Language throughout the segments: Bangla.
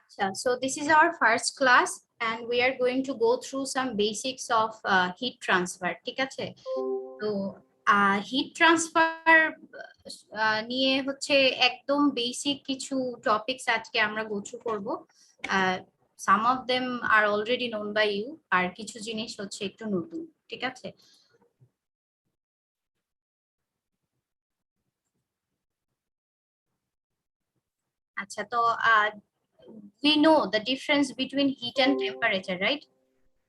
So this is our first class and we are going to go through some basics of heat transfer. ঠিক আছে? তো হিট ট্রান্সফার নিয়ে হচ্ছে একদম বেসিক কিছু টপিকস আজকে আমরা গো থ্রু করব। Some of them are already known by you, আর কিছু জিনিস হচ্ছে একটু নতুন। ঠিক আছে? আচ্ছা, তো we know the difference between heat and temperature, right?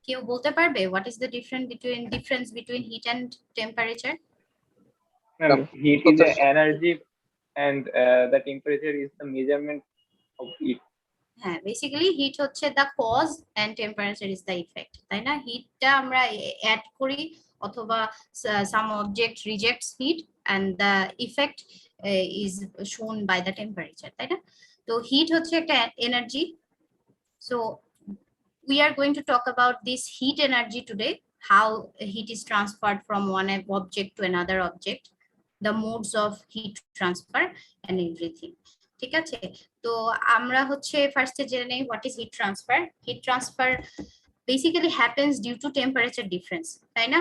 কেউ বলতে পারবে what is the difference between heat and temperature? Heat is the energy and the temperature is the measurement of it. হ্যাঁ, বেসিক্যালি হিট হচ্ছে the cause and temperature is the effect, তাই না? হিটটা আমরা অ্যাড করি অথবা some object rejects heat and the effect is shown by the temperature, তাই না? তো হিট হচ্ছে একটা energy. So we are going to talk about this heat energy today, how heat is transferred from one object to another object, the modes of heat transfer and everything. ঠিক আছে? তো আমরা হচ্ছে ফার্স্টে জেনে নেই what is heat transfer. Heat transfer basically happens due to temperature difference, তাই না?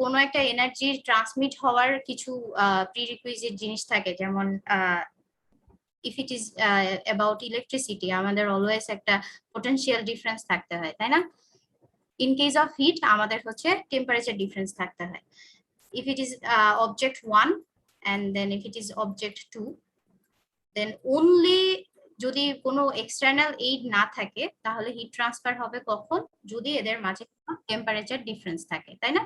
কোনো একটা এনার্জি ট্রান্সমিট হওয়ার কিছু প্রিরিকুইজিট জিনিস থাকে, যেমন if it is about electricity আমাদের অলওয়েজ একটা পোটেনশিয়াল ডিফারেন্স থাকতে হয়, তাই না? ইন কেস অফ হিট আমাদের হচ্ছে টেম্পারেচার ডিফারেন্স থাকতে হয়। if it is object 1 and then if it is object 2, then only যদি কোনো এক্সটার্নাল এইড না থাকে তাহলে হিট ট্রান্সফার হবে কখন? যদি এদের মাঝে টেম্পারেচার ডিফারেন্স থাকে, তাই না?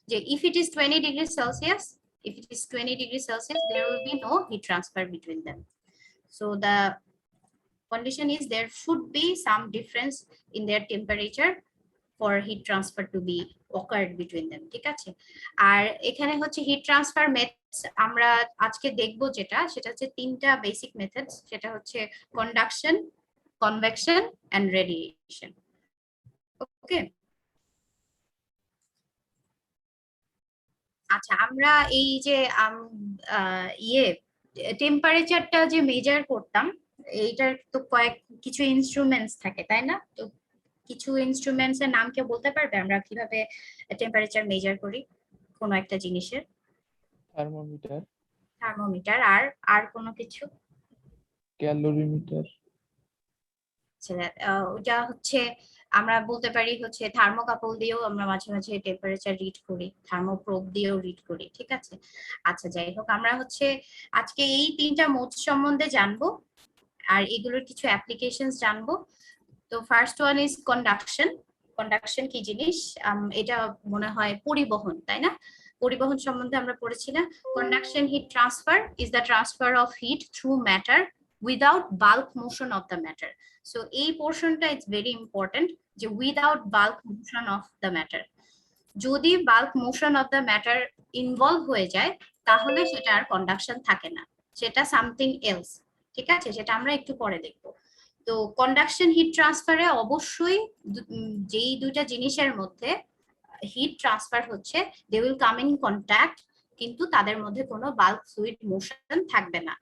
যে if it is 20 degrees Celsius, if it is 20 degrees Celsius, there will be no heat transfer between them. So the condition is there should be some difference in their temperature for heat transfer to be occurred between them. ঠিক আছে? আর এখানে হচ্ছে হিট ট্রান্সফার মেথডস আমরা আজকে দেখব, সেটা হচ্ছে তিনটা বেসিক মেথডস। সেটা হচ্ছে কন্ডাকশন, কনভেকশন এন্ড রেডিয়েশন। ওকে, আচ্ছা, আমরা এই যে টেম্পারেচারটা যে মেজার করতাম, এইটার তো কিছু ইনস্ট্রুমেন্টস থাকে, তাই না? তো কিছু ইনস্ট্রুমেন্টস এর নাম কেউ বলতে পারবে আমরা কিভাবে টেম্পারেচার মেজার করি কোনো একটা জিনিসের? থার্মোমিটার। আর কোনো কিছু? ক্যালোরিমিটার। ওটা হচ্ছে আমরা বলতে পারি হচ্ছে থার্মোকাপল দিয়েও আমরা মাঝে মাঝে টেম্পারেচার রিড করি, থার্মোপ্রোব দিয়েও রিড করি। ঠিক আছে? আচ্ছা, যাই হোক, আমরা হচ্ছে আজকে এই তিনটা মোড সম্বন্ধে জানবো আর এগুলোর কিছু অ্যাপ্লিকেশনস জানবো। তো first one is conduction. Conduction কি জিনিস? এটা মনে হয় পরিবহন, তাই না? পরিবহন সম্বন্ধে আমরা পড়েছি না? Conduction heat transfer is the transfer of heat through matter without bulk motion of the matter. So এই পোর্শনটা ইজ ভেরি ইম্পর্টেন্ট, যে without bulk motion of the matter. যদি bulk motion of the matter involve হয়ে যায় তাহলে সেটা আর কন্ডাকশন থাকে না, সেটা সামথিং এলস। ঠিক আছে? সেটা আমরা একটু পরে দেখবো। তো কন্ডাকশন হিট ট্রান্সফারে অবশ্যই যেই দুইটা জিনিসের মধ্যে হিট ট্রান্সফার হচ্ছে, they will come in contact, কিন্তু তাদের মধ্যে কোনো বাল্ক ফ্লুইড মোশন থাকবে না।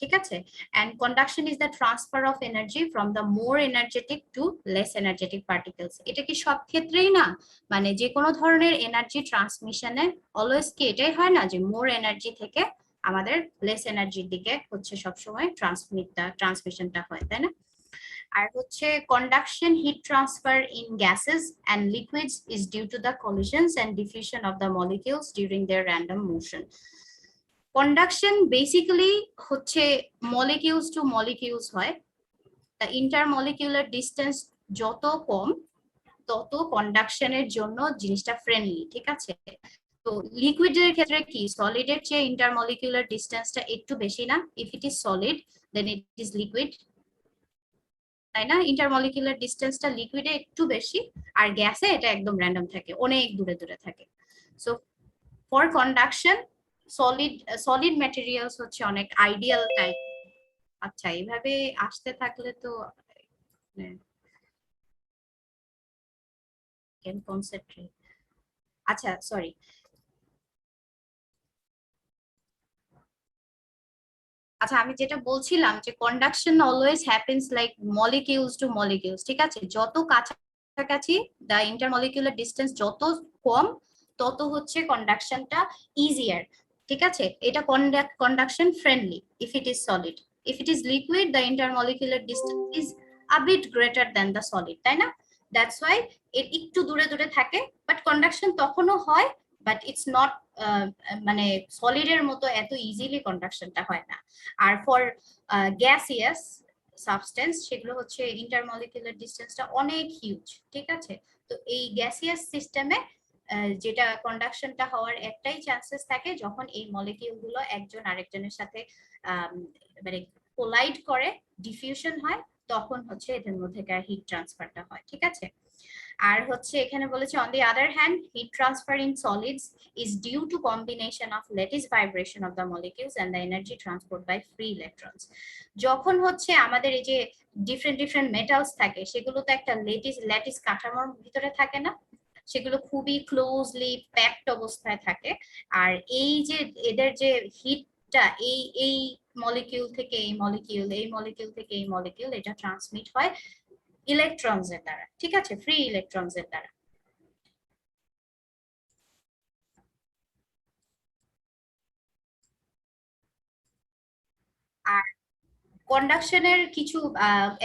ঠিক আছে? And conduction is the transfer of energy from the more energetic to less energetic particles. এটা কি সব ক্ষেত্রেই না? মানে যে কোনো ধরনের এনার্জি ট্রান্সমিশনে অলওয়েজ কি এটাই হয় না, যে মোর এনার্জি থেকে আমাদের লেস এনার্জির দিকে হচ্ছে সবসময় ট্রান্সমিশনটা হয়, তাই না? আর হচ্ছে conduction heat transfer in gases and liquids is due to the collisions and diffusion of the molecules during their random motion. Conduction basically হচ্ছে molecules to molecules হয়। The intermolecular distance যত কম তত কন্ডাকশনের জন্য জিনিসটা ফ্রেন্ডলি। ঠিক আছে? তো লিকুইডের ক্ষেত্রে কি সলিডের চেয়ে ইন্টারমলিকুলার ডিসটেন্সটা একটু বেশি না? If it is solid then it is liquid, তাই না? ইন্টারমলিকুলার ডিসটেন্সটা লিকুইডে একটু বেশি, আর গ্যাসে এটা একদম র্যান্ডম থাকে, অনেক দূরে দূরে থাকে। So for conduction solid materials হচ্ছে অনেক আইডিয়াল টাইপ। আচ্ছা, এইভাবে আসতে থাকলে তো ক্যান কনসেন্ট্রেট। আচ্ছা, সরি। আচ্ছা আমি যেটা বলছিলাম যে conduction always happens like molecules to molecules, ঠিক আছে? যত কাছাকাছি দা ইন্টারমলিকুলার ডিসটেন্স যত কম, তত হচ্ছে কন্ডাকশনটা ইজিয়ার, ঠিক আছে? এটা conduction friendly if it is solid. If it is liquid the intermolecular distance is a bit greater than the solid, তাই না? দ্যাটস ওয়াই একটু দূরে দূরে থাকে, বাট কন্ডাকশন তখনও হয়, বাট ইটস নট মানে সলিডের মতো এত ইজিলি কন্ডাকশনটা হয় না। আর ফর গ্যাসিয়াস সাবস্টেন্স সেগুলো হচ্ছে ইন্টারমলিকুলার ডিসটেন্সটা অনেক হিউজ, ঠিক আছে? তো এই গ্যাসিয়াস সিস্টেমে যেটা কন্ডাকশনটা হওয়ার একটাই চান্সেস থাকে যখন এই মলিকিউল গুলো একজন আরেকজনের সাথে মানে কোলাইড করে, ডিফিউশন হয়, তখন হচ্ছে এদের মধ্যেকার হিট ট্রান্সফারটা হয়, ঠিক আছে? আর হচ্ছে এখানে বলেছে on the other hand heat transfer in solids is due to combination of lattice vibration of the molecules and the energy transport by free electrons. যখন হচ্ছে আমাদের এই যে ডিফারেন্ট মেটালস থাকে সেগুলো তো একটা ল্যাটিস কাঠামোর ভিতরে থাকে না, সেগুলো খুবই ক্লোজলি প্যাকড অবস্থায় থাকে। আর এই যে এদের যে হিটটা এই মলিকিউল থেকে এই মলিকিউল, এই মলিকিউল থেকে এই মলিকিউল, এটা ট্রান্সমিট হয় ইলেকট্রনস এর দ্বারা, ঠিক আছে? ফ্রি ইলেকট্রনস এর দ্বারা। আর কন্ডাকশনের কিছু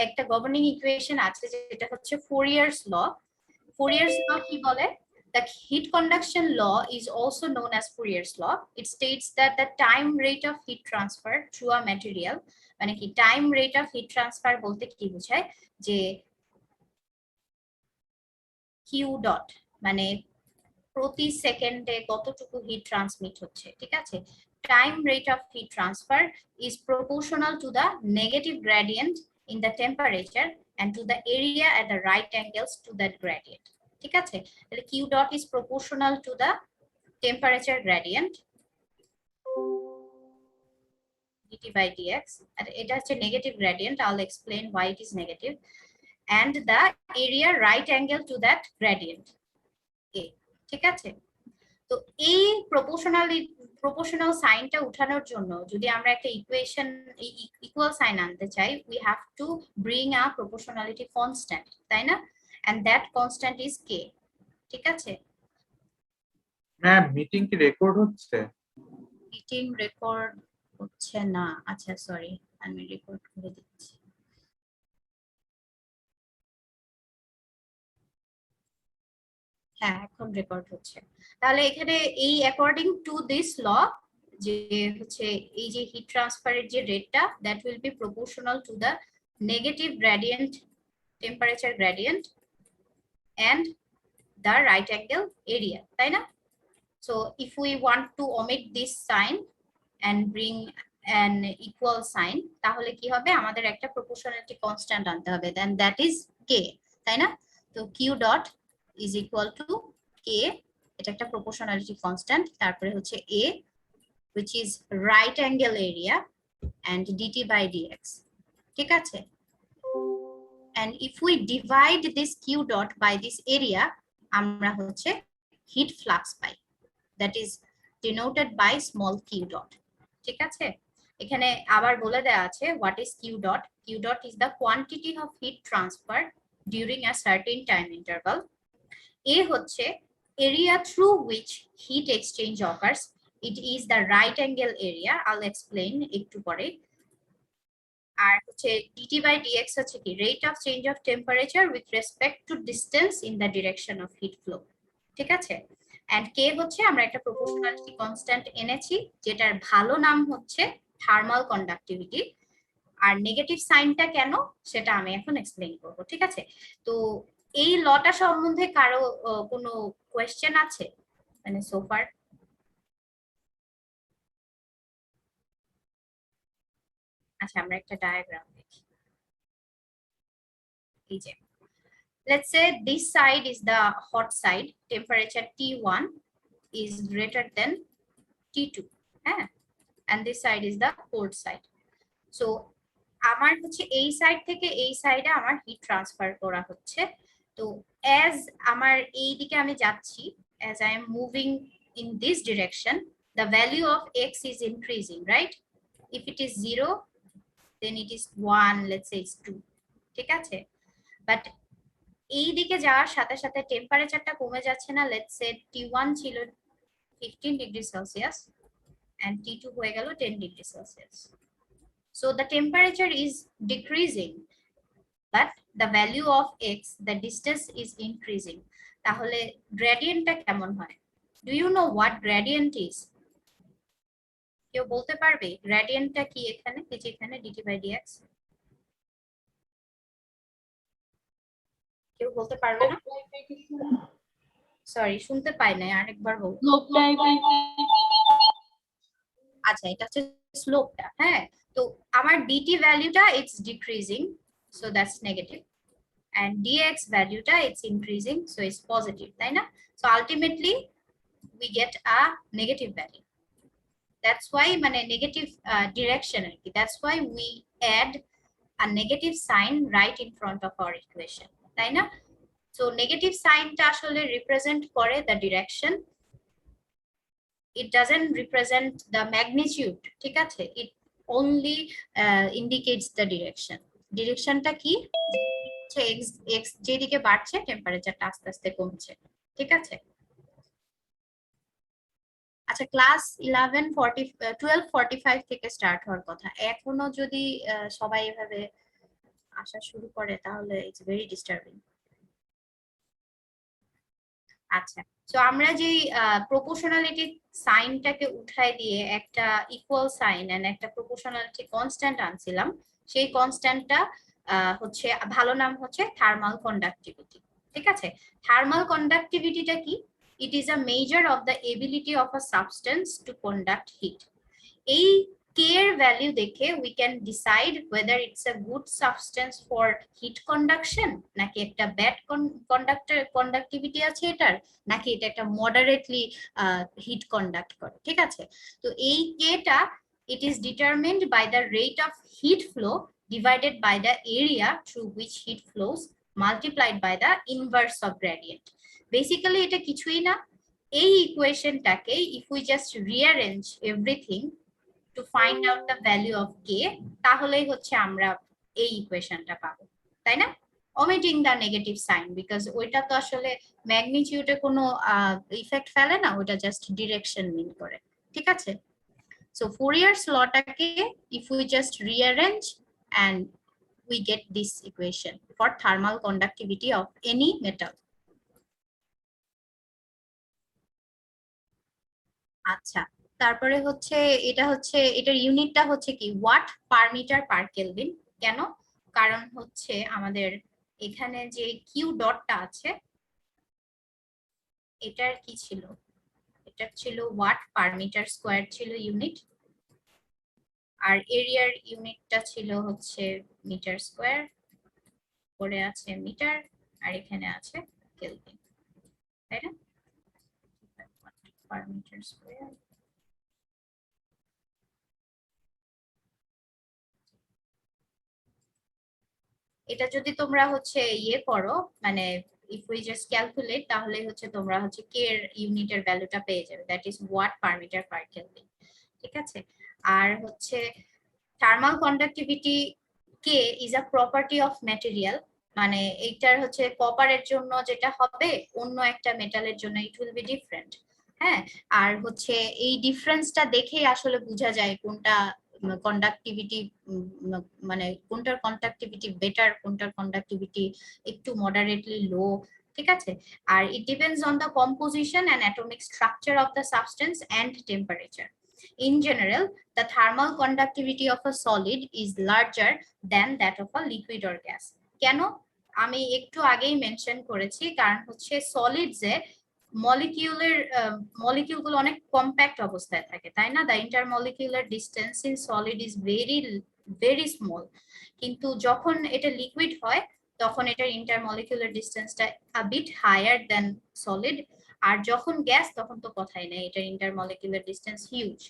একটা গভর্নিং ইকুয়েশন আছে যেটা হচ্ছে ফোরিয়ারস ল। ফোরিয়ারস ল কি বলে? The heat conduction law is also known as Fourier's law. It states that the time rate of heat transfer through a material, মানে কি time rate of heat transfer বলতে কি বোঝায়, যে কিউ ডট মানে প্রতি সেকেন্ডে কতটুকু হিট ট্রান্সমিট হচ্ছে, ঠিক আছে? Time rate of heat transfer is proportional to the negative gradient in the temperature and to the area at the right angles to that gradient, ঠিক আছে? তাহলে q dot is proportional to the temperature gradient dt by dx, and এটা হচ্ছে negative gradient, I'll explain why it is negative, and the area right angle to that gradient a, ঠিক আছে? তো এই প্রপোর্শনাল সাইনটা উঠানোর জন্য যদি আমরা একটা ইকুয়েশন ইকুয়াল সাইন আনতে চাই, we have to bring a proportionality constant, তাই না? এন্ড দ্যাট কনস্ট্যান্ট ইজ কে, ঠিক আছে? ম্যাম মিটিং কি রেকর্ড হচ্ছে? মিটিং রেকর্ড হচ্ছে না, আচ্ছা সরি, আমি রেকর্ড করে দিচ্ছি। হ্যাঁ এখন রেকর্ড হচ্ছে। তাহলে এখানে এই অ্যাকর্ডিং টু দিস ল যে হচ্ছে এই যে হিট ট্রান্সফারের যে রেটটা, that will B proportional to the negative gradient, temperature gradient and the right angle area, তাই না? So if we want to omit this sign and bring an equal sign, তাহলে কি হবে? আমাদের একটা proportionality constant আনতে হবে, then that is k, তাই না? তো q dot is equal to k, এটা একটা proportionality constant, তারপরে হচ্ছে a which is right angle area and dt by dx, ঠিক আছে? And if we divide this q dot by this area, আমরা হচ্ছে heat flux pi, that is denoted by small q dot, ঠিক আছে? এখানে আবার বলে দেয়া আছে what is q dot. Q dot is the quantity of heat transfer during a certain time interval. A হচ্ছে area through which heat exchange occurs. It is the right angle area, I'll explain একটু পরে। আর হচ্ছে dt by dx হচ্ছে কি rate of change of temperature with respect to distance in the direction of heat flow, ঠিক আছে? and k হচ্ছে আমরা একটা proportionality constant এনেছি যেটার ভালো নাম হচ্ছে থার্মাল কন্ডাক্টিভিটি। আর নেগেটিভ সাইনটা কেন সেটা আমি এখন এক্সপ্লেইন করব, ঠিক আছে? তো এই লটা সম্বন্ধে কারো কোনো কোয়েশ্চেন আছে মানে সোফার? আচ্ছা আমরা একটা ডায়াগ্রাম দেখি। এই যে let's say this side is the hot side, temperature T1 is greater than T2, and this side is the cold side. So আমার হচ্ছে এই সাইড থেকে এই সাইডে আমার হিট ট্রান্সফার করা হচ্ছে। তো as আমার এই দিকে আমি যাচ্ছি, as I am moving in this direction, the value of x is increasing, right? if it is 0 then it is 1, let's say it's 2, ঠিক আছে? বাট এই দিকে যাওয়ার সাথে সাথে টেম্পারেচারটা কমে যাচ্ছে না, লেটস সে T1 ছিল 15 ডিগ্রি সেলসিয়াস and T2 হয়ে গেল 10 degree Celsius. So the temperature is decreasing but the value of x, the distance is increasing. তাহলে গ্রেডিয়েন্টটা কেমন হয়? Do you know what gradient is? কেউ বলতে পারবে গ্রেডিয়েন্টটা কি? এখানে এই যে এখানে dt by dx, কেউ বলতে পারবে না? সরি শুনতে পাই নাই, আরেকবার বল। আচ্ছা এটা হচ্ছে স্লোপটা। হ্যাঁ, তো আমার dt ভ্যালুটা it's decreasing, so that's negative, and dx ভ্যালুটা it's increasing, so it's positive, তাই না? So ultimately we get a negative value. That's why মানে নেগেটিভ ডিরেকশন আর কি, that's why we add a negative sign right in front of our equation, তাই না? So negative signটা আসলে represent করে the direction, it doesn't represent the magnitude, ঠিক আছে? It only indicates the direction. ডিরেকশনটা কি? x যেদিকে বাড়ছে টেম্পারেচারটা আস্তে আস্তে কমছে, ঠিক আছে? আচ্ছা ক্লাস 12:45 থেকে স্টার্ট হওয়ার কথা, এখনো যদি সবাই এভাবে আসা শুরু করে তাহলে ইটস ভেরি ডিস্টার্বিং। আচ্ছা, সো আমরা যে প্রপোর্শনালিটি সাইনটাকে উঠায় দিয়ে একটা ইকুয়াল সাইন এন্ড একটা প্রপোর্শনালিটি কনস্ট্যান্ট আনছিলাম, সেই কনস্ট্যান্টটা হচ্ছে ভালো নাম হচ্ছে থার্মাল কন্ডাক্টিভিটি, ঠিক আছে? থার্মাল কন্ডাক্টিভিটিটা কি? It is a measure of the ability of a substance to conduct heat. এই k এর ভ্যালু দেখে we can decide whether it's a good substance for heat conduction নাকি একটা bad conductivity আছে এটার, নাকি এটা একটা moderately heat conduct করে, ঠিক আছে? তো এই k টা it is determined by the rate of heat flow divided by the area through which heat flows multiplied by the inverse of gradient. Basically এটা কিছুই না, এই ইকুয়েশনটাকে if we just rearrange everything to find out the value of k, তাহলেই হচ্ছে আমরা এই ইকুয়েশনটা পাবো, তাই না? omitting the negative sign because ওইটা তো আসলে ম্যাগনিটিউডে কোনো ইফেক্ট ফেলে না, ওটা জাস্ট ডিরেকশন মিন করে, ঠিক আছে? সো ফুরিয়ারস লটাকে if we just rearrange and we get this equation for thermal conductivity of any metal. আচ্ছা, তারপরে হচ্ছে এটা হচ্ছে এটার ইউনিটটা হচ্ছে কি watt per metre per kelvin. কেন? কারণ হচ্ছে আমাদের এখানে যে কিউ ডটটা আছে এটার কি ছিল, এটা ছিল ওয়াট পার মিটার স্কয়ার ছিল ইউনিট, আর এরিয়ার ইউনিটটা ছিল হচ্ছে মিটার স্কয়ার, পরে আছে মিটার আর এখানে আছে কেলভিন, তাই না? পার মিটার স্কয়ার এটা যদি তোমরা হচ্ছে ইয়ে করো মানে if we just calculate তাহলে হচ্ছে তোমরা হচ্ছে k এর ইউনিটের ভ্যালুটা পেয়ে যাবে, that is watt per meter per kelvin, ঠিক আছে? আর হচ্ছে thermal conductivity k is a property of material, মানে এইটার হচ্ছে কপারের জন্য যেটা হবে অন্য একটা মেটালের জন্য it will be different। হ্যাঁ, আর হচ্ছে এই ডিফারেন্সটা দেখেই আসলে বোঝা যায় কোনটা কন্ডাক্টিভিটি মানে কোনটার কন্ডাক্টিভিটি বেটার, কোনটার কন্ডাক্টিভিটি একটু মডারেটলি লো, ঠিক আছে? আর it depends on the composition and atomic structure of the substance and temperature. In general, the thermal conductivity of a solid is larger than that of a liquid or gas. কেন? আমি একটু আগেই মেনশন করেছি, কারণ হচ্ছে সলিডসে মলিকিউলগুলো অনেক কম্প্যাক্ট অবস্থায় থাকে, তাই না? The intermolecular distance in solid is very small, কিন্তু যখন এটা লিকুইড হয় তখন এটার ইন্টারমলিকিউলার ডিসটেন্সটা a bit higher than solid, আর যখন গ্যাস তখন তো কথাই নেই, এটার intermolecular distance huge.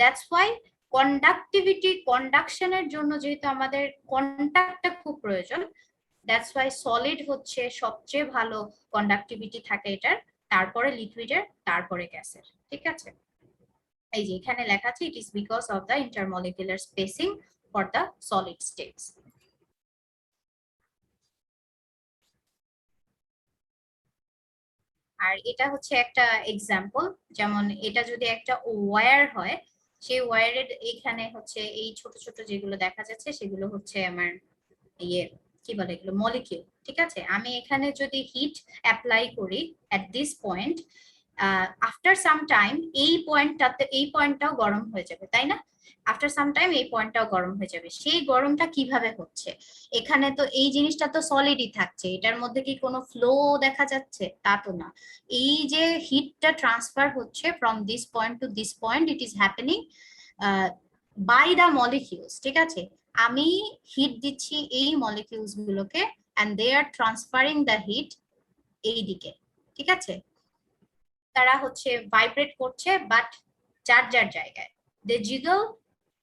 That's why conductivity কন্ডাকশনের জন্য যেহেতু আমাদের কন্টাক্টটা খুব প্রয়োজন, দ্যাটস ওয়াই সলিড হচ্ছে সবচেয়ে ভালো কন্ডাক্টিভিটি থাকে এটার, তারপরে লিকুইডের, তারপরে গ্যাসের, ঠিক আছে? এই যে এখানে লেখা আছে it is because of the intermolecular spacing for the solid states. আর এটা হচ্ছে একটা এক্সাম্পল, যেমন এটা যদি একটা ওয়্যার হয়, সেই ওয়্যারের এখানে হচ্ছে এই ছোট ছোট যেগুলো দেখা যাচ্ছে সেগুলো হচ্ছে আমার ইয়ে কি বলে এগুলো মলিকিউল, ঠিক আছে। আমি এখানে যদি হিট অ্যাপ্লাই করি at this point, after some time এই পয়েন্টটাও গরম হয়ে যাবে, তাই না? আফটার সাম টাইম এই পয়েন্টটাও গরম হয়ে যাবে। সেই গরমটা কিভাবে হচ্ছে? এখানে তো এই জিনিসটা তো সলিডই থাকছে, এটার মধ্যে কি কোনো ফ্লো দেখা যাচ্ছে? তা তো না। এই যে হিটটা ট্রান্সফার হচ্ছে from this point to this point, it is happening by the molecules, ঠিক আছে। আমি হিট দিচ্ছি এই মলিকিউলস গুলোকে and they are transferring the heat এই দিকে, ঠিক আছে। তারা হচ্ছে ভাইব্রেট করছে বাট যার যার জায়গায়, দে জিগল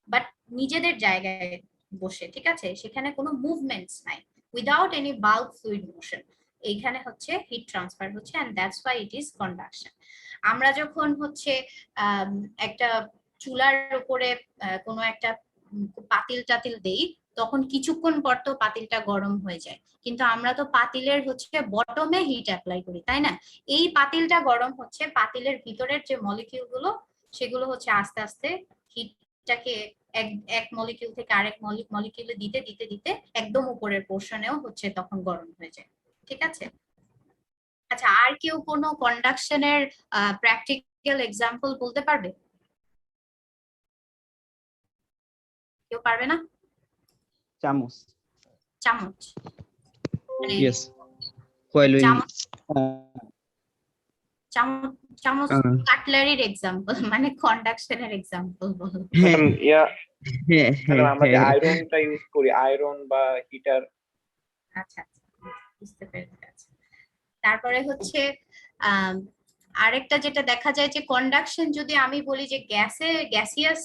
বাট নিজেদের জায়গায় বসে, ঠিক আছে। সেখানে কোনো মুভমেন্টস নাই, without any bulk fluid motion. এইখানে হচ্ছে হিট ট্রান্সফার হচ্ছে and that's why it is conduction. আমরা যখন হচ্ছে একটা চুলার উপরে কোনো একটা পাতিল টাতিল দেই, তখন কিছুক্ষণ পর তো পাতিলটা গরম হয়ে যায়, কিন্তু আমরা তো পাতিলের হচ্ছে বটমে হিট অ্যাপ্লাই করি, তাই না? এই পাতিলটা গরম হচ্ছে, পাতিলের ভিতরের যে মলিকিউল গুলো সেগুলো হচ্ছে আস্তে আস্তে হিটটাকে এক মলিকিউল থেকে আরেক মলিকিউলে দিতে দিতে দিতে একদম উপরের পোর্শনেও হচ্ছে তখন গরম হয়ে যায়, ঠিক আছে। আচ্ছা, আর কেউ কোনো কন্ডাকশনের প্র্যাকটিক্যাল এক্সাম্পল বলতে পারবে? কেউ পারবে না? চামচ। চামচ মানে Yes. While we চামচ চামচ চামচ কাটলারির এক্সাম্পল, মানে কন্ডাকশনের এক্সাম্পল বলো। ইয়া হ্যাঁ, আমরা আয়রনটা ইউজ করি, আয়রন বা হিটার। আচ্ছা আচ্ছা, বুঝতে পেরেছি। তারপরে হচ্ছে আরেকটা যেটা দেখা যায় যে কন্ডাকশন, যদি আমি বলি যে গ্যাসিয়াস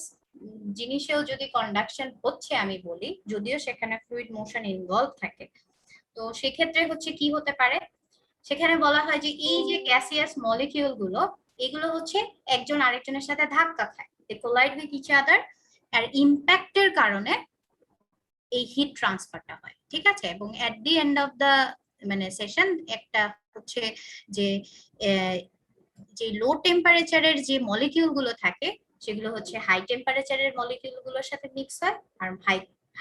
জিনিসেও যদি কন্ডাকশন হচ্ছে আমি বলি, যদিও সেখানে ফ্লুইড মোশন ইনভলভ থাকে, তো সেক্ষেত্রে হচ্ছে কি হতে পারে, সেখানে বলা হয় যে এই যে গ্যাসিয়াস মলিকিউল গুলো, এগুলো হচ্ছে একজন আরেকজনের সাথে ধাক্কা খায়, দে কোলাইড উইথ ইচ আদার, আর ইম্প্যাক্টের কারণে এই হিট ট্রান্সফারটা হয়, ঠিক আছে। এবং এট দি এন্ড অফ দা মানে সেশন একটা হচ্ছে যে যে লো টেম্পারেচারের যে মলিকিউল গুলো থাকে সেগুলো হচ্ছে হাই টেম্পারেচারের মলিকিউল গুলোর সাথে মিক্স হয়, আর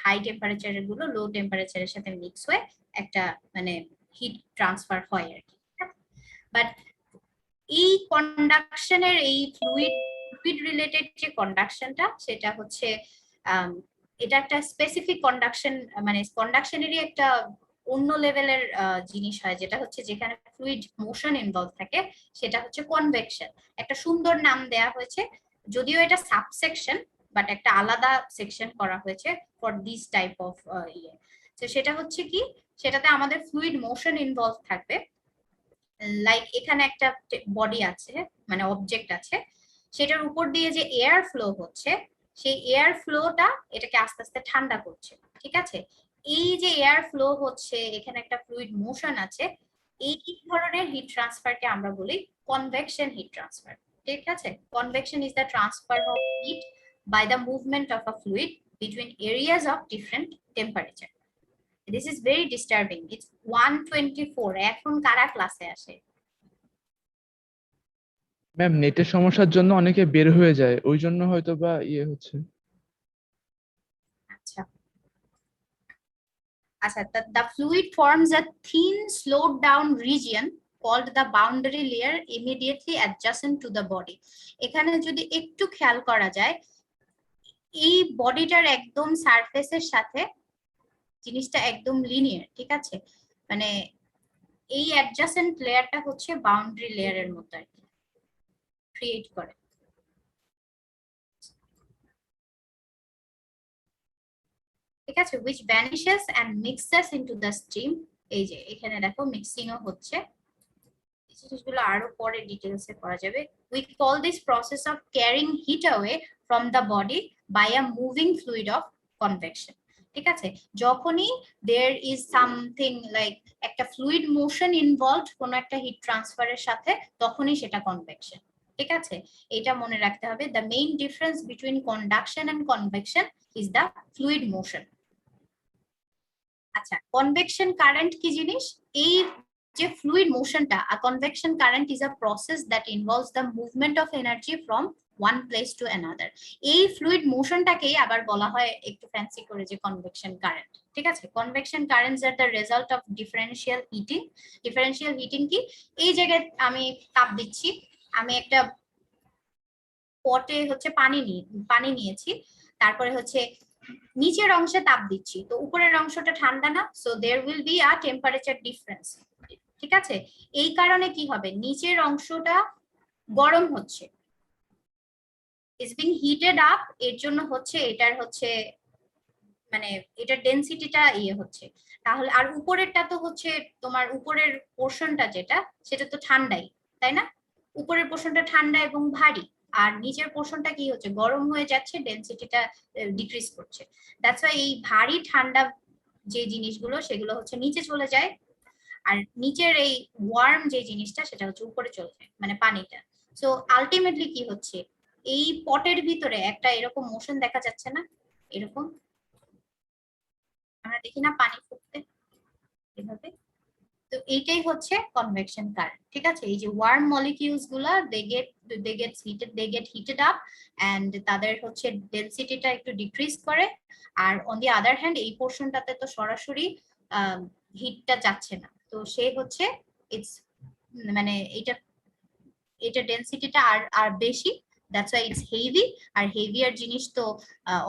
হাই টেম্পারেচারের গুলো লো টেম্পারেচারের সাথে মিক্স হয়ে একটা মানে হিট ট্রান্সফার হয় আর কি। বাট এই কন্ডাকশনের এই ফ্লুইড রিলেটেড যে কন্ডাকশনটা, সেটা হচ্ছে এটা একটা স্পেসিফিক কন্ডাকশন, মানে কন্ডাকশনেরই একটা অন্য লেভেলের জিনিস হয়, যেটা হচ্ছে যেখানে ফ্লুইড মোশন ইনভলভ থাকে, সেটা হচ্ছে কনভেকশন। একটা সুন্দর নাম দেয়া হয়েছে, যদিও এটা সাবসেকশন, বাট একটা আলাদা সেকশন করা হয়েছে ফর দিস টাইপ অফ ইয়ে। তো সেটা হচ্ছে কি, সেটাতে আমাদের ফ্লুইড মোশন ইনভলভ থাকবে, লাইক এখানে একটা বডি আছে, মানে অবজেক্ট আছে, সেটার উপর দিয়ে যে এয়ার ফ্লো হচ্ছে, সেই এয়ার ফ্লোটা এটাকে আস্তে আস্তে ঠান্ডা করছে, ঠিক আছে। এই যে এয়ার ফ্লো হচ্ছে, এখানে একটা ফ্লুইড মোশন আছে, এই ধরনের হিট ট্রান্সফারকে আমরা বলি কনভেকশন হিট ট্রান্সফার, ঠিক আছে। Convection is the transfer of heat by the movement of a fluid between areas of different temperature. This is very disturbing. It's 124. এখন কারা ক্লাসে আসে? ম্যাম নেটের সমস্যার জন্য অনেকে বের হয়ে যায়, ওই জন্য হয়তো বা ইয়ে হচ্ছে। আচ্ছা আচ্ছা, the fluid forms a thin slowed down region called the boundary layer immediately adjacent to the body. এখানে যদি একটু খেয়াল করা যায়, এই বডিটার একদম সারফেসের সাথে জিনিসটা একদম লিনিয়ার, ঠিক আছে। মানে এই অ্যাডজাসেন্ট লেয়ারটা হচ্ছে বাউন্ডারি লেয়ারের মতো আর কি ক্রিয়েট করে, ঠিক আছে, which vanishes and mixes into the stream. এই যে এখানে দেখো মিক্সিংও হচ্ছে, জিনিসগুলো আরো পরে ডিটেইলসে করা যাবে। We call this process of carrying heat away from the body by a moving fluid of convection, ঠিক আছে। যখনই there is something like একটা ফ্লুইড মোশন ইনভলভড কোন একটা হিট ট্রান্সফারের সাথে, তখনই সেটা কনভেকশন, ঠিক আছে, এটা মনে রাখতে হবে। The main difference between conduction and convection is the fluid motion. আচ্ছা, কনভেকশন কারেন্ট কি জিনিস? এই যে ফ্লুইড মোশনটা, a convection current is a process that involves the movement of energy from one place to another. এই ফ্লুইড মোশনটাকেই আবার বলা হয় একটু ফ্যান্সি করে যে কনভেকশন কারেন্ট। ঠিক আছে, convection currents are the result of differential heating. Differential heating কি? এই জায়গায় আমি তাপ দিচ্ছি, আমি একটা পটে হচ্ছে পানি নিয়েছি, তারপরে হচ্ছে নিচের অংশে তাপ দিচ্ছি, তো উপরের অংশটা ঠান্ডা না, so there will be a temperature difference. ঠিক আছে, এই কারণে কি হবে, নিচের অংশটা গরম হচ্ছে, ইজ বিং হিটেড আপ, এর জন্য হচ্ছে এটার হচ্ছে মানে এটার ডেনসিটিটা হচ্ছে। তাহলে আর উপরেরটা তো হচ্ছে তোমার উপরের পোর্শনটা যেটা, সেটা তো ঠান্ডাই, তাই না? উপরের পোর্শনটা ঠান্ডা এবং ভারী, আর নিচের পোর্শনটা কি হচ্ছে, গরম হয়ে যাচ্ছে, ডেনসিটিটা ডিক্রিজ করছে। দ্যাটস ওয়াই এই ভারী ঠান্ডা যে জিনিসগুলো সেগুলো হচ্ছে নিচে চলে যায়, আর নিচের এই ওয়ার্ম যে জিনিসটা সেটা হচ্ছে উপরে চলে যায়, মানে পানিটা। সো আলটিমেটলি কি হচ্ছে, এই পটের ভিতরে একটা এরকম মোশন দেখা যাচ্ছে না, এরকম আমরা দেখি না পানি ফুটতে এভাবে, তো এইটাই হচ্ছে কনভেকশন কারেন্ট। ঠিক আছে, এই যে ওয়ার্ম মলিকিউলস গুলা they get heated up and তাদের হচ্ছে ডেনসিটিটা একটু ডিক্রিজ করে, আর অন দি আদার হ্যান্ড এই পোর্শনটাতে তো সরাসরি হিটটা যাচ্ছে না, তো সে হচ্ছে ইটস মানে এটা ডেনসিটিটা আর বেশি, দ্যাটস ওয়াই ইটস হেভি। আর হেভিয়ার জিনিস তো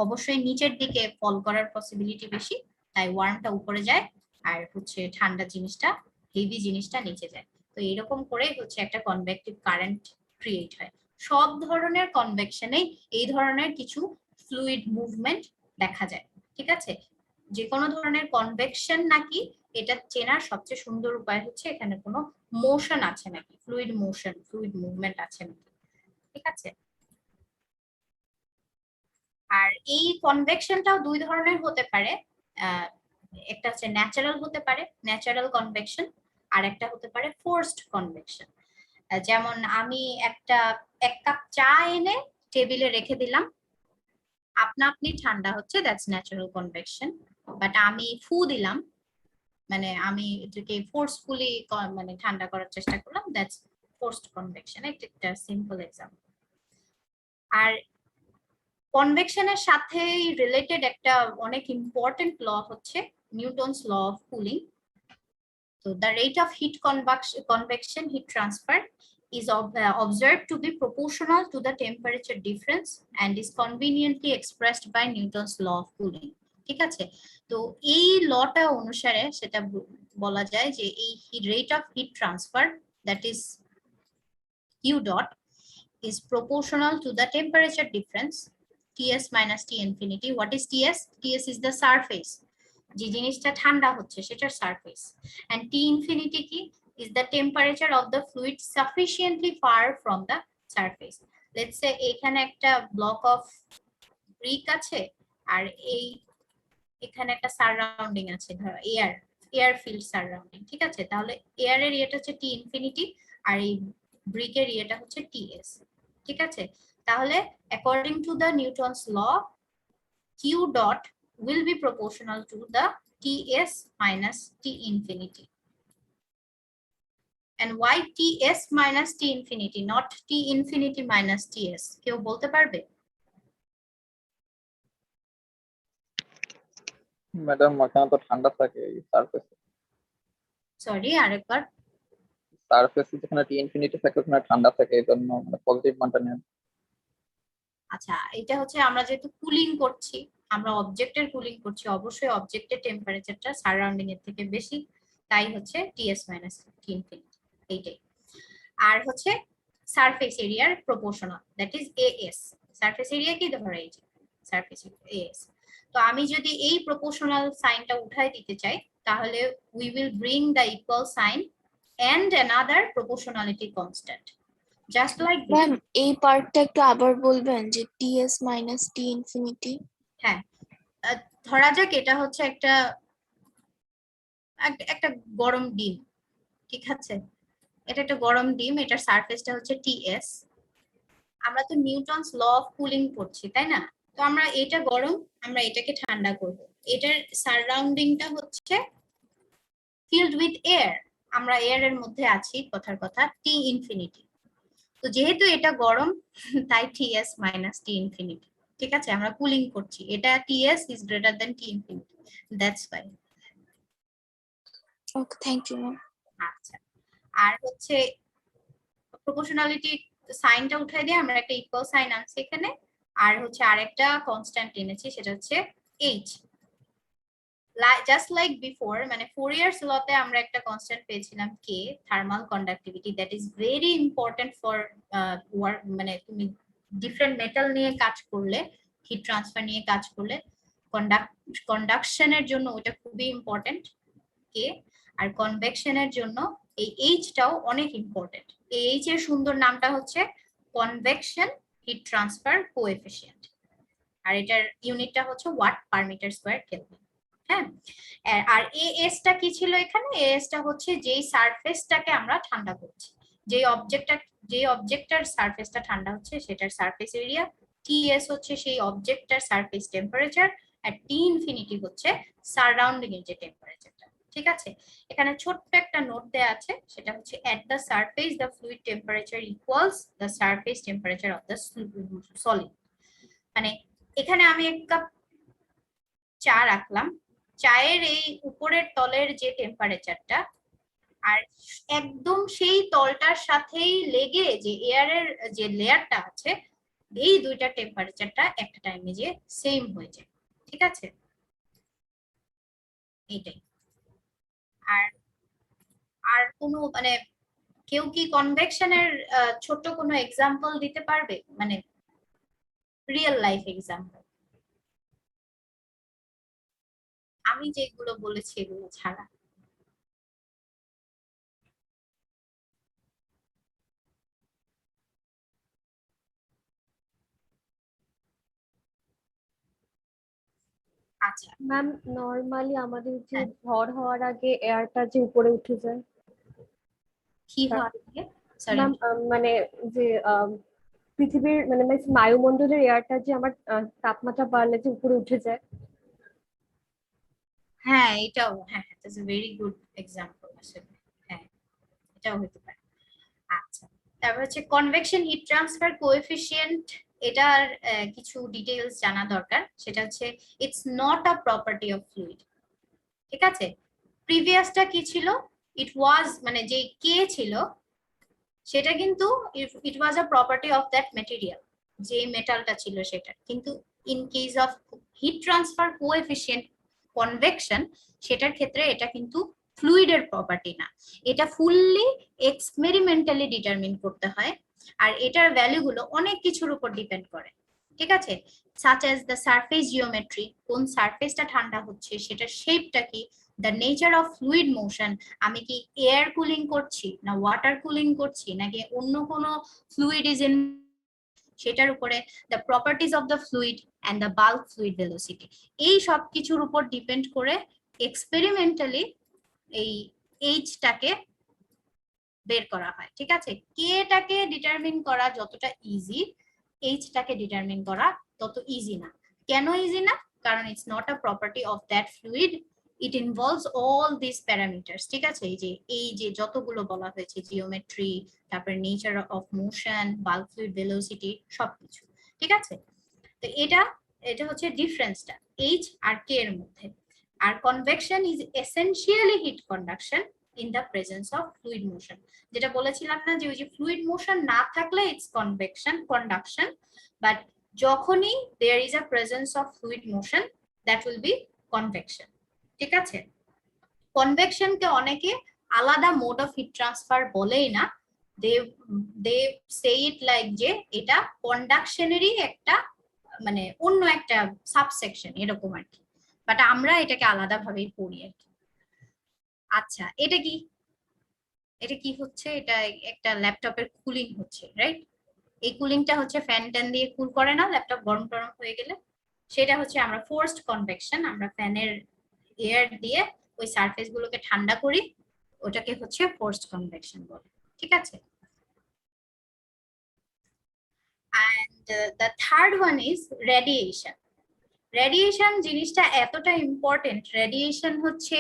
অবশ্যই নিচের দিকে ফল করার পসিবিলিটি বেশি, তাই ওয়ার্মটা উপরে যায় আর হচ্ছে ঠান্ডা জিনিসটা, হেভি জিনিসটা নিচে যায়। তো এরকম করে হচ্ছে একটা কনভেক্টিভ কারেন্ট ক্রিয়েট হয়। সব ধরনের কনভেকশনেই এই ধরনের কিছু ফ্লুইড মুভমেন্ট দেখা যায়। ঠিক আছে, যে কোনো ধরনের কনভেকশন নাকি এটা চেনার সবচেয়ে সুন্দর উপায় হচ্ছে এখানে কোনো মোশন আছে নাকি, ফ্লুইড মোশন, ফ্লুইড মুভমেন্ট আছে নাকি। ঠিক আছে, আর এই কনভেকশনটাও দুই ধরনের হতে পারে, একটা হচ্ছে ন্যাচারাল হতে পারে, ন্যাচারাল কনভেকশন, আর একটা হতে পারে ফোর্সড কনভেকশন। যেমন আমি এক কাপ চা এনে টেবিলে রেখে দিলাম, আপনা আপনি ঠান্ডা হচ্ছে, দ্যাটস ন্যাচারাল কনভেকশন। বাট আমি ফু দিলাম, মানে আমি এটাকে ফোর্সফুলি মানে ঠান্ডা করার চেষ্টা করলাম, দ্যাটস ফোর্সড কনভেকশন। একটা সিম্পল এক্সাম্পল। আর কনভেকশনের সাথে রিলেটেড একটা অনেক ইম্পর্টেন্ট ল হচ্ছে নিউটনস ল অফ কুলিং। তো the rate of heat convection heat transfer is observed to be proportional to the temperature difference and is conveniently expressed by Newton's law of cooling. ঠিক আছে, তো এই লটা অনুসারে সেটা বলা যায় যে এই rate of heat transfer, that is Q dot, is proportional to the temperature difference Ts minus T infinity. What is Ts? Ts is the surface, যে জিনিসটা ঠান্ডা হচ্ছে সেটার সারফেস, and T infinity কি, is the temperature of the fluid sufficiently far from the surface. Let's say এখানে একটা ব্লক অফ ব্রিক আছে, আর এখানে একটা সারাউন্ডিং আছে, ধরো এয়ার ফিল্ড সারাউন্ডিং। ঠিক আছে, তাহলে এয়ারের ইয়েটা হচ্ছে টি ইনফিনিটি, আর এই ব্রিকের ইয়েটা হচ্ছে টিএস। ঠিক আছে, তাহলে according to the Newton's law, Q dot will be proportional to the Ts minus T infinity. And why Ts minus T infinity, not T infinity minus Ts? কেউ বলতে পারবে? ম্যাডাম ওখানে তো ঠান্ডা থাকে এই সারফেসে। সরি, আরেকবার। সারফেসে যেখানে টি ইনফিনিটি থাকে ওখানে ঠান্ডা থাকে, এই জন্য মানে পজিটিভ মানটা নেন। আচ্ছা, এটা হচ্ছে আমরা যেহেতু কুলিং করছি, আমরা অবজেক্টের কুলিং করছি, অবশ্যই অবজেক্টের টেম্পারেচারটা সারাউন্ডিং এর থেকে বেশি, তাই হচ্ছে Ts minus T infinity এইটাই। আর হচ্ছে সারফেস এরিয়ার proportional, that is AS। Surface area কি, ধরো এই যে সারফেস AS। তো আমি যদি এই প্রপোর্শনাল সাইনটা উঠাই দিতে চাই, তাহলে we will bring the equal sign and another proportionality constant, just like this. Ma'am এই পার্টটা একটু আবার বলবেন যে Ts minus T infinity? হ্যাঁ, ধরা যাক এটা হচ্ছে একটা গরম ডিম। ঠিক আছে, এটা একটা গরম ডিম, এটার সারফেসটা হচ্ছে Ts, আমরা তো নিউটনস ল অফ কুলিং পড়ছি তাই না? তো আমরা এটা গরম, আমরা এটাকে ঠান্ডা করব। এটার সারাউন্ডিংটা হচ্ছে ফিল্ড উইথ এয়ার, আমরা এয়ার এর মধ্যে আছি, কথার কথা টি ইনফিনিটি। তো যেহেতু এটা গরম তাই টিএস মাইনাস টি ইনফিনিটি। ঠিক আছে, আমরা কুলিং করছি, এটা TS is greater than T infinity, that's why. Okay, thank you ma'am. আচ্ছা, আর হচ্ছে প্রপোর্শনালিটি সাইনটা উঠাই দিয়ে আমরা একটা ইকুয়াল সাইন আনছি এখানে, আর হচ্ছে আরেকটা কনস্ট্যান্ট এনেছি, সেটা হচ্ছে এইচ। জাস্ট লাইক বিফোর, মানে ফোরিয়ার্স লতে আমরা একটা কনস্ট্যান্ট পেয়েছিলাম K, thermal conductivity, that is very important for work, মানে তুমি ডিফারেন্ট মেটাল নিয়ে কাজ করলে, হিট ট্রান্সফার নিয়ে কাজ করলে, কন্ডাকশনের জন্য ওটা খুবই ইম্পর্টেন্ট কে। আর কনভেকশনের জন্য এই এইচটাও অনেক ইম্পর্টেন্ট। এই এইচ এর সুন্দর নামটা হচ্ছে কনভেকশন হিট ট্রান্সফার কোএফিসিয়েন্ট, আর এটার ইউনিটটা হচ্ছে watt per metre square kelvin. হ্যাঁ, আর এএসটা কি ছিল এখানে? এএসটা হচ্ছে যেই সারফেসটাকে আমরা ঠান্ডা করছি, যে অবজেক্টটার সারফেসটা ঠান্ডা হচ্ছে সেটার সারফেস এরিয়া। টিএস হচ্ছে সেই অবজেক্টটার সারফেস টেম্পারেচার, আর টি ইনফিনিটি হচ্ছে সারাউন্ডিং এর যে টেম্পারেচারটা। ঠিক আছে, এখানে ছোট্ট একটা নোট দেয়া আছে, সেটা হচ্ছে at the surface the fluid temperature equals the surface temperature of the solid. মানে এখানে আমি এক কাপ চা রাখলাম, চায়ের এই উপরের তলের যে টেম্পারেচারটা আর একদম সেই তলটার সাথেই লেগে যে এয়ারের যে লেয়ারটা আছে, এই দুইটা টেম্পারেচারটা একটা টাইমে যে সেম হয়ে যায়। ঠিক আছে, এইটাই। আর আর কোনো মানে কেউ কি কনভেকশনের ছোট কোনো এক্সাম্পল দিতে পারবে, মানে রিয়েল লাইফ এক্সাম্পল? আমি যেগুলো বলেছি এগুলো ছাড়া। আচ্ছা, ম্যাম নরমালি আমাদের যে ঝড় হওয়ার আগে এয়ারটা যে উপরে উঠে যায় কি হয়? সরি, ম্যাম, মানে যে পৃথিবীর মানে বায়ুমণ্ডলের এয়ারটা যে আমার তাপমাত্রা বাড়লে যে উপরে উঠে যায়। হ্যাঁ এটাও, হ্যাঁ that's a very good example আসলে। হ্যাঁ, এটাও হতে পারে। আচ্ছা, তারপর হচ্ছে কনভেকশন হিট ট্রান্সফার কোএফিসিয়েন্ট, এটার কিছু ডিটেইলস জানা দরকার। সেটা হচ্ছে it's not a property of fluid. ঠিক আছে, প্রিভিয়াসটা কি ছিল? ইট ওয়াজ, মানে যে কে ছিল সেটা কিন্তু ইট ওয়াজ আ প্রপার্টি অফ দ্যাট মেটেরিয়াল, যে মেটালটা ছিল সেটা। কিন্তু in case of heat transfer coefficient convection, সেটার ক্ষেত্রে এটা কিন্তু ফ্লুইডের প্রপার্টি না, এটা ফুললি এক্সপেরিমেন্টালি ডিটারমিন করতে হয়। আর এটার ভ্যালুগুলো অনেক কিছুর উপর ডিপেন্ড করে। ঠিক আছে, such as the surface geometry, কোন সারফেসটা ঠান্ডা হচ্ছে, সেটার শেপটা কি, the nature of fluid motion, আমি কি এয়ার কুলিং করছি না ওয়াটার কুলিং করছি নাকি অন্য কোনো ফ্লুইড ইজ ইন, সেটার উপরে the properties of the fluid and the bulk fluid velocity, এই সব কিছুর উপর ডিপেন্ড করে এক্সপেরিমেন্টালি এই এইচটাকে বের করা হয়। ঠিক আছে, কেটাকে ডিটারমিন করা যতটা ইজি, এইচটাকে ডিটারমিন করা তত ইজি না। কেন ইজি না? কারণ it's not a property of that fluid, it involves all this parameters. ঠিক আছে, এই যে যতগুলো বলা হয়েছে, জিওমেট্রি, তারপর nature of motion, bulk fluid velocity, সবকিছু। ঠিক আছে, তো এটা হচ্ছে ডিফারেন্সটা এইচ আর কে এর মধ্যে। আর convection is essentially heat conduction in the presence of fluid motion. যেটা বলেছিলাম না, যে ওই যে ফ্লুইড মোশন না থাকলে ইটস কন্ডাকশন, বাট যখনই there is a presence of fluid motion, that will be convection. ঠিক আছে, কনভেকশনকে অনেকে আলাদা মোড অফ হিট ট্রান্সফার বলেই না, দে সে ইট লাইক যে এটা কন্ডাকশনেরই একটা, মানে অন্য একটা সাবসেকশন এরকম আর কি, বাট আমরা এটাকে আলাদা ভাবেই পড়ি আর কি। আচ্ছা, এটা কি হচ্ছে? এটা একটা ল্যাপটপের কুলিং হচ্ছে, রাইট? এই কুলিংটা হচ্ছে ফ্যান ট্যান দিয়ে কুল করে না, ল্যাপটপ গরম টরম হয়ে গেলে, সেটা হচ্ছে আমরা ফোর্সড কনভেকশন, আমরা ফ্যানের এয়ার দিয়ে ওই সারফেস গুলোকে ঠান্ডা করি, ওটাকে হচ্ছে ফোর্সড কনভেকশন বলে। ঠিক আছে, the third one is radiation. Radiation জিনিসটা এতটা ইম্পর্টেন্ট, রেডিয়েশন হচ্ছে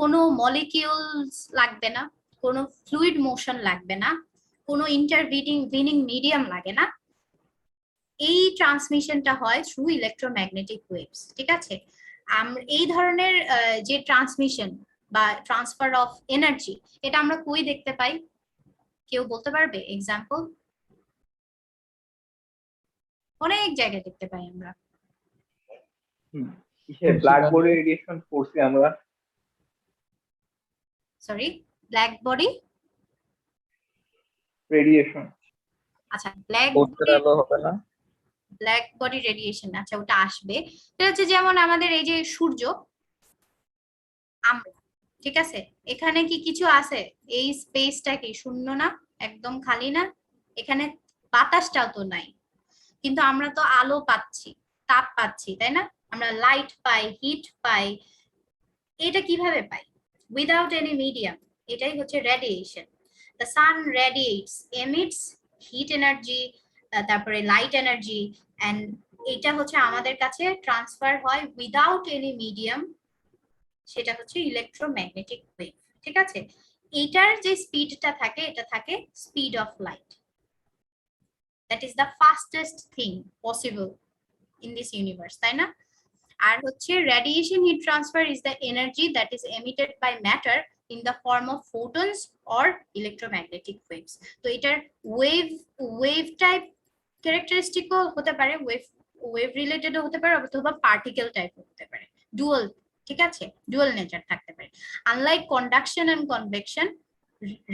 কোনো মলিকিউলস লাগবে না, কোনো ফ্লুইড মোশন লাগবে না, কোনো ইন্টারভিনিং মিডিয়াম লাগে না, এই ট্রান্সমিশনটা হয় থ্রু ইলেকট্রোম্যাগনেটিক ওয়েভস। ঠিক আছে, এই ধরনের যে ট্রান্সমিশন বা ট্রান্সফার অফ এনার্জি, এটা আমরা কই দেখতে পাই? কেউ বলতে পারবে এক্সাম্পল? অনেক জায়গায় দেখতে পাই আমরা। ব্ল্যাক বডি রেডিয়েশন পড়ছি আমরা। Sorry, black body radiation. আচ্ছা, ব্ল্যাক হবে না? ব্ল্যাক বডি রেডিয়েশন, আচ্ছা ওটা আসবে। এটা হচ্ছে যেমন আমাদের এই যে সূর্য, আমরা, ঠিক আছে, এখানে কি কিছু আছে? এই স্পেসটা কি শূন্য না? একদম খালি না? এখানে বাতাসটাও তো নাই, কিন্তু আমরা তো আলো পাচ্ছি, তাপ পাচ্ছি, তাই না? আমরা লাইট পাই, হিট পাই। এটা কিভাবে পাই? Without any medium. এটাই হচ্ছে radiation. The sun radiates, emits heat energy, তারপরে লাইট এনার্জি, এন্ড এটা হচ্ছে আমাদের কাছে ট্রান্সফার হয় উইদাউট এনি মিডিয়াম, সেটা হচ্ছে ইলেকট্রোম্যাগনেটিক ওয়েভ। ঠিক আছে, এটার যে স্পিডটা থাকে, এটা থাকে speed of light. That is the fastest thing possible in this universe, তাই না? আর হচ্ছে radiation heat transfer is the energy that is emitted by matter in the form of photons or electromagnetic waves. তো এটার ওয়েভ টাইপ ক্যারেক্টারিস্টিকও হতে পারে, ওয়েভ রিলেটেডও হতে পারে, অথবা পার্টিকেল টাইপও হতে পারে, ডুয়াল। ঠিক আছে, ডুয়াল নেচার থাকতে পারে। Unlike conduction and convection,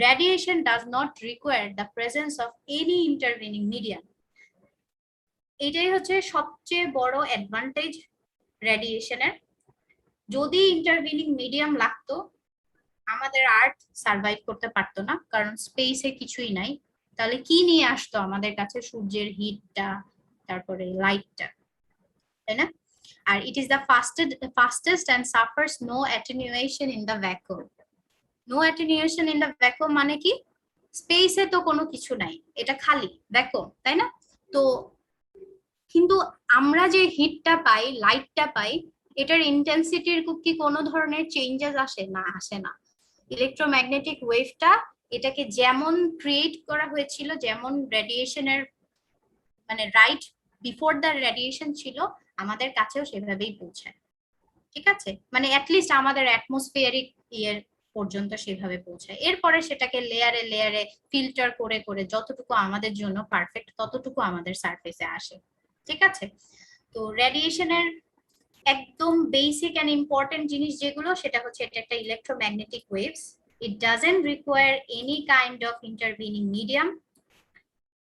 radiation does not require the presence of any intervening medium. এটাই হচ্ছে সবচেয়ে বড় অ্যাডভান্টেজ রেডিয়েশনের। যদি ইন্টারভিনিং মিডিয়াম লাগতো, আমাদের আর্থ সার্ভাইভ করতে পারতো না, কারণ স্পেসে কিছুই নাই। তাহলে কি নিয়ে আসতো আমাদের কাছে? সূর্যের হিটটা, তারপরে লাইটটা, তাই না? আর it is the fastest and suffers no attenuation in the vacuum. No attenuation in the vacuum মানে কি? স্পেসে তো কোনো কিছু নাই, এটা খালি ভ্যাকুয়াম, তাই না? তো কিন্তু আমরা যে হিটটা পাই, লাইটটা পাই, এটার ইন্টেন্সিটির কি কোনো ধরনের চেঞ্জেস আসে না? আসে না। ইলেকট্রোম্যাগনেটিক ওয়েভটা এটাকে যেমন ক্রিয়েট করা হয়েছিল, যেমন রেডিয়েশনের মানে রাইট বিফোর দ্য রেডিয়েশন ছিল, আমাদের কাছেও সেভাবেই পৌঁছায়। ঠিক আছে, মানে অ্যাটলিস্ট আমাদের অ্যাটমসফিয়ারিক ইয়ের পর্যন্ত সেভাবে পৌঁছায়। এরপরে সেটাকে লেয়ারে লেয়ারে ফিল্টার করে করে যতটুকু আমাদের জন্য পারফেক্ট, ততটুকু আমাদের সারফেসে আসে। ঠিক আছে, তো রেডিয়েশনের একদম বেসিক এন্ড ইম্পর্টেন্ট জিনিস যেগুলো, সেটা হচ্ছে এটা একটা electromagnetic waves. It doesn't require any kind of intervening medium.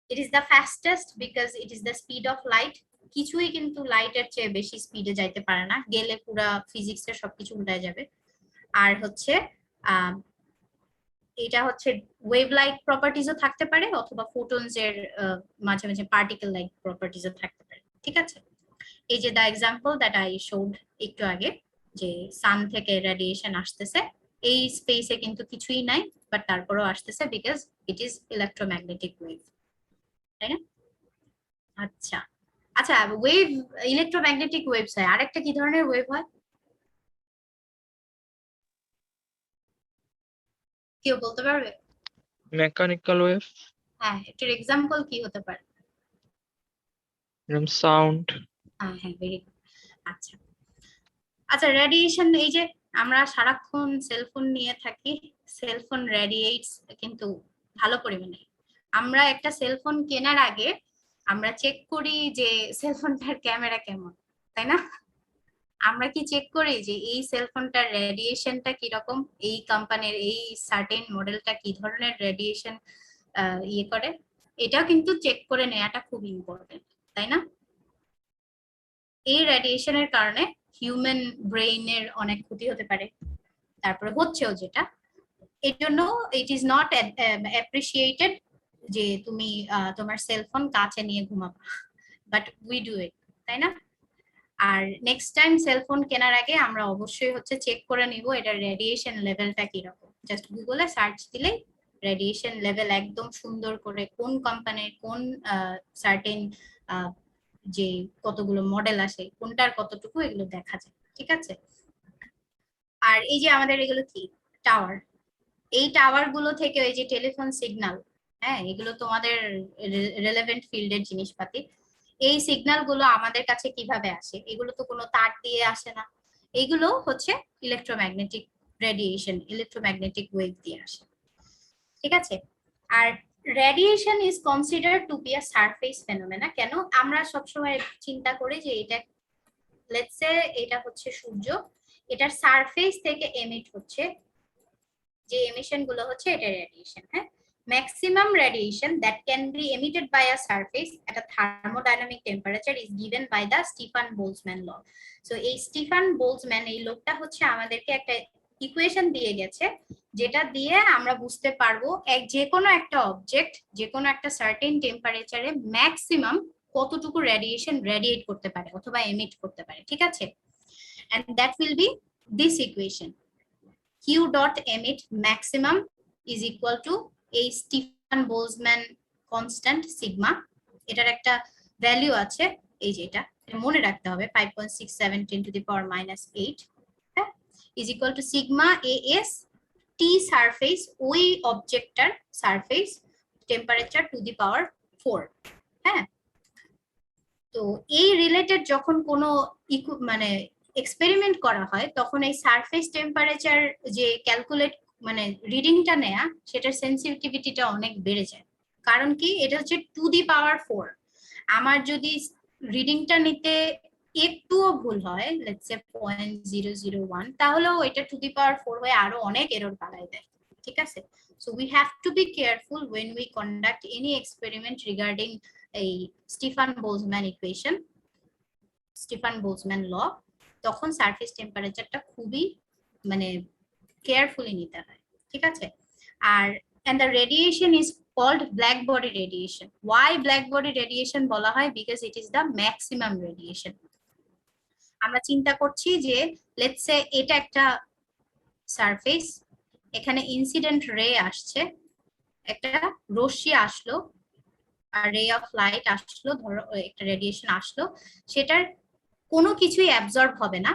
It is the fastest because it is the speed of light. কিছুই কিন্তু লাইটের চেয়ে বেশি স্পিডে যাইতে পারে না, গেলে পুরা ফিজিক্সের সবকিছু উল্টায় যাবে। আর হচ্ছে এটা হচ্ছে ওয়েভ লাইক প্রপার্টিজও থাকতে পারে, অথবা ফোটনস এর মাঝে মাঝে পার্টিকেল লাইক প্রপার্টিজও থাকতে পারে। ঠিক আছে, এই যে the example that I showed একটু আগে, যে সান থেকে রেডিয়েশন আসতেছে, এই স্পেসে কিন্তু কিছুই নাই, বাট তারপরেও আসতেছে because it is electromagnetic wave, তাই না? আচ্ছা আচ্ছা, ওয়েভ ইলেকট্রোম্যাগনেটিক ওয়েভস হয়। আরেকটা কি ধরনের ওয়েভ হয় কেউ বলতে পারবে? মেকানিক্যাল ওয়েভ, হ্যাঁ, এটার এক্সাম্পল কি হতে পারে? সাউন্ড। হ্যাঁ, ভেরি গুড। আচ্ছা আচ্ছা, রেডিয়েশন, এই যে আমরা সারাক্ষণ সেলফোন নিয়ে থাকি, সেলফোন রেডিয়েটস কিন্তু ভালো পরিমাণে। আমরা একটা সেলফোন কেনার আগে আমরা চেক করি যে সেলফোনটার ক্যামেরা কেমন, তাই না? আমরা কি চেক করি যে এই সেলফোনটার রেডিয়েশনটা কিরকম, এই কোম্পানির এই সার্টেন মডেলটা কি ধরনের রেডিয়েশন ইয়ে করে? এটাও কিন্তু চেক করে নেওয়াটা খুব ইম্পর্টেন্ট, তাই না? এই রেডিয়েশনের কারণে হিউম্যান ব্রেইনের অনেক ক্ষতি হতে পারে, তারপরে হচ্ছেও যেটা। এর জন্য ইট ইজ নট অ্যাপ্রিসিয়েটেড যে তুমি তোমার সেলফোন কাছে নিয়ে ঘুমাবা, বাট উই ডু ইট, তাই না? আর নেক্সট টাইম সেলফোন কেনার আগে আমরা অবশ্যই হচ্ছে চেক করে নিব এটার রেডিয়েশন লেভেলটা কিরকম। জাস্ট গুগলে সার্চ দিলেই রেডিয়েশন লেভেল একদম সুন্দর করে কোন কোম্পানির কোন সার্টেন যে কতগুলো মডেল আসে কোনটার কতটুকু এগুলো দেখা যায়, ঠিক আছে। আর এই যে আমাদের এগুলো কি টাওয়ার, এই টাওয়ার গুলো থেকে ওই যে টেলিফোন সিগন্যাল, হ্যাঁ এগুলো তোমাদের রেলেভেন্ট ফিল্ডের জিনিসপাতি। এই সিগন্যাল গুলো আমাদের কাছে কিভাবে আসে, এগুলো তো কোনো তার দিয়ে আসে না, এগুলো হচ্ছে ইলেকট্রোম্যাগনেটিক রেডিয়েশন, ইলেকট্রোম্যাগনেটিক ওয়েভ দিয়ে আসে, ঠিক আছে। আর radiation is considered to be a surface phenomena. কেন আমরা সবসময় চিন্তা করি যে এটা লেটস সে এটা হচ্ছে সূর্য, এটার সারফেস থেকে এমিট হচ্ছে যে এমিশন গুলো হচ্ছে এটা রেডিয়েশন, হ্যাঁ। Maximum radiation that can be emitted by a surface at a thermodynamic temperature is given by the Stefan-Boltzmann law. So এই Stefan-Boltzmann এই লোকটা হচ্ছে আমাদেরকে একটা ইকুয়েশন দিয়ে গেছে, যেটা দিয়ে আমরা বুঝতে পারবো যে কোনো একটা অবজেক্ট যে কোনো একটা সার্টেন টেম্পারেচারে ম্যাক্সিমাম কতটুকু রেডিয়েশন রেডিয়েট করতে পারে অথবা এমিট করতে পারে, ঠিক আছে। and that will be this equation, q dot emit maximum is equal to এই স্টিফান বোলজম্যান কনস্ট্যান্ট সিগমা, এটার একটা ভ্যালু আছে এই যে এটা মনে রাখতে হবে 5.67 10 to the power minus 8, হ্যাঁ, is equal to sigma as t surface ওই অবজেক্টটার সারফেস টেম্পারেচার টু দি পাওয়ার 4, হ্যাঁ। তো এই রিলেটেড যখন কোনো মানে এক্সপেরিমেন্ট করা হয় তখন এই সারফেস টেম্পারেচার যে ক্যালকুলেট মানে রিডিংটা নেয়া সেটার সেন্সিটিভিটিটা অনেক বেড়ে যায়। কারণ কি এটা হচ্ছে টু দি পাওয়ার 4, আমার যদি রিডিংটা নিতে একটুও ভুল হয় লেটস সে 0.001 তাহলেও এটা টু দি পাওয়ার 4 হয়ে আরো অনেক এরর বাড়ায় দেয়, ঠিক আছে। So we have to be careful when we conduct any experiment regarding এই Stefan Boltzmann equation, Stefan Boltzmann law, তখন সারফেস টেম্পারেচারটা খুবই মানে কেয়ারফুলি নিতে হয়, ঠিক আছে। আর and the radiation is called black body radiation. Why black body radiation বলা হয়? Because it is the maximum radiation. আমরা চিন্তা করছি যে লেটস সে এটা একটা সারফেস, এখানে ইনসিডেন্ট রে আসছে, একটা রশ্মি আসলো আর রে অফ লাইট আসলো, ধরো একটা রেডিয়েশন আসলো, সেটার কোনো কিছুই অ্যাবজর্ব হবে না,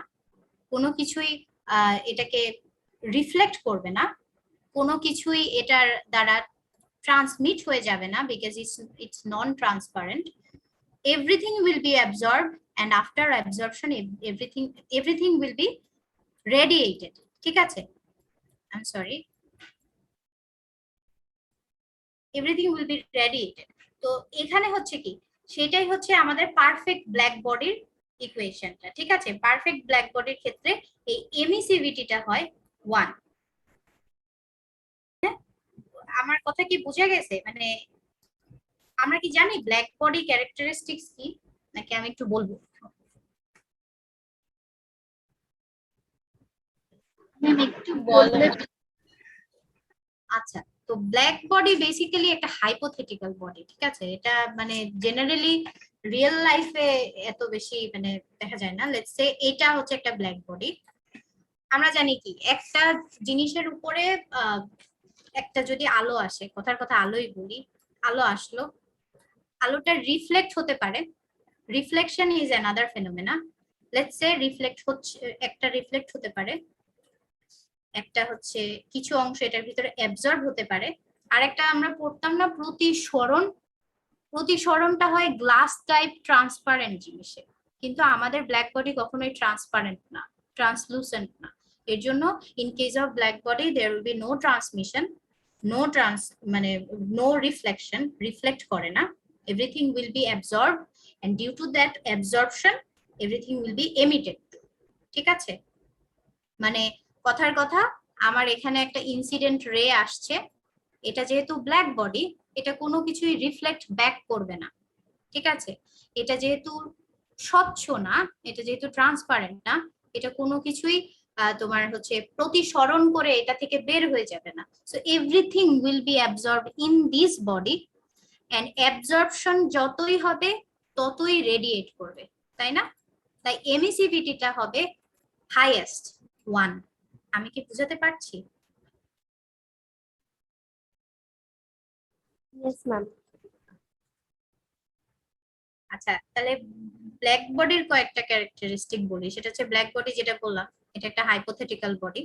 কোনো কিছুই এটাকে রিফ্লেক্ট করবে না, কোনো কিছুই এটার দ্বারা ট্রান্সমিট হয়ে যাবে না, because it's non transparent. Everything will be absorbed and after absorption everything will be radiated, ঠিক আছে। I'm sorry, everything will be radiated. তো এখানে হচ্ছে কি সেটাই হচ্ছে আমাদের পারফেক্ট ব্ল্যাক বডির ইকুয়েশনটা, ঠিক আছে। পারফেক্ট ব্ল্যাক বডির ক্ষেত্রে এই এমিসিভিটিটা হয় 1। আমার কথা কি বুঝে গেছে? মানে আমরা কি জানি ব্ল্যাক বডি ক্যারেক্টারিস্টিক্স কি, নাকি আমি একটু বলবো? একটু বললে। আচ্ছা, তো ব্ল্যাক বডি বেসিক্যালি একটা হাইপোথেটিক্যাল বডি, ঠিক আছে। এটা মানে জেনারেলি রিয়েল লাইফে এত বেশি মানে দেখা যায় না। লেটস সে এটা হচ্ছে একটা ব্ল্যাক বডি। আমরা জানি কি একটা জিনিসের উপরে একটা যদি আলো আসে, কথার কথা আলোই বলি, আলো আসলো, আলোটা রিফ্লেক্ট হতে পারে, reflection is another phenomena. Let's say reflect হচ্ছে, একটা রিফ্লেক্ট হতে পারে, একটা হচ্ছে কিছু অংশ এটার ভিতরে অ্যাবজর্ব হতে পারে, আর একটা আমরা পড়তাম না প্রতিসরণ, প্রতিসরণটা হয় গ্লাস টাইপ ট্রান্সপারেন্ট জিনিসে, কিন্তু আমাদের ব্ল্যাক বডি কখনোই ট্রান্সপারেন্ট না, ট্রান্সলুসেন্ট না। এর জন্য in case of black body there will be no transmission, মানে নো রিফ্লেকশন, রিফ্লেক্ট করে না, everything will be absorbed and due to that absorption everything will be emitted, ঠিক আছে। মানে কথার কথা আমার এখানে একটা ইনসিডেন্ট রে আসছে, এটা যেহেতু ব্ল্যাক বডি এটা কোনো কিছুই রিফ্লেক্ট ব্যাক করবে না, ঠিক আছে। এটা যেহেতু স্বচ্ছ না, এটা যেহেতু ট্রান্সপারেন্ট না, এটা কোনো কিছুই তোমার হচ্ছে প্রতিসরণ করে এটা থেকে বের হয়ে যাবে না। So everything will be absorbed in this body and absorption যতই হবে ততই রেডিয়েট করবে, তাই না? তাই এমিসিভিটিটা হবে হাইয়েস্ট 1। আমি কি বুঝাতে পারছি? Yes ma'am. আচ্ছা, তাহলে ব্ল্যাক বডির কয়েকটা ক্যারেক্টারিস্টিক বলি। সেটা হচ্ছে ব্ল্যাক বডি যেটা বললাম, এটা একটা হাইপোথেটিক্যাল বডি,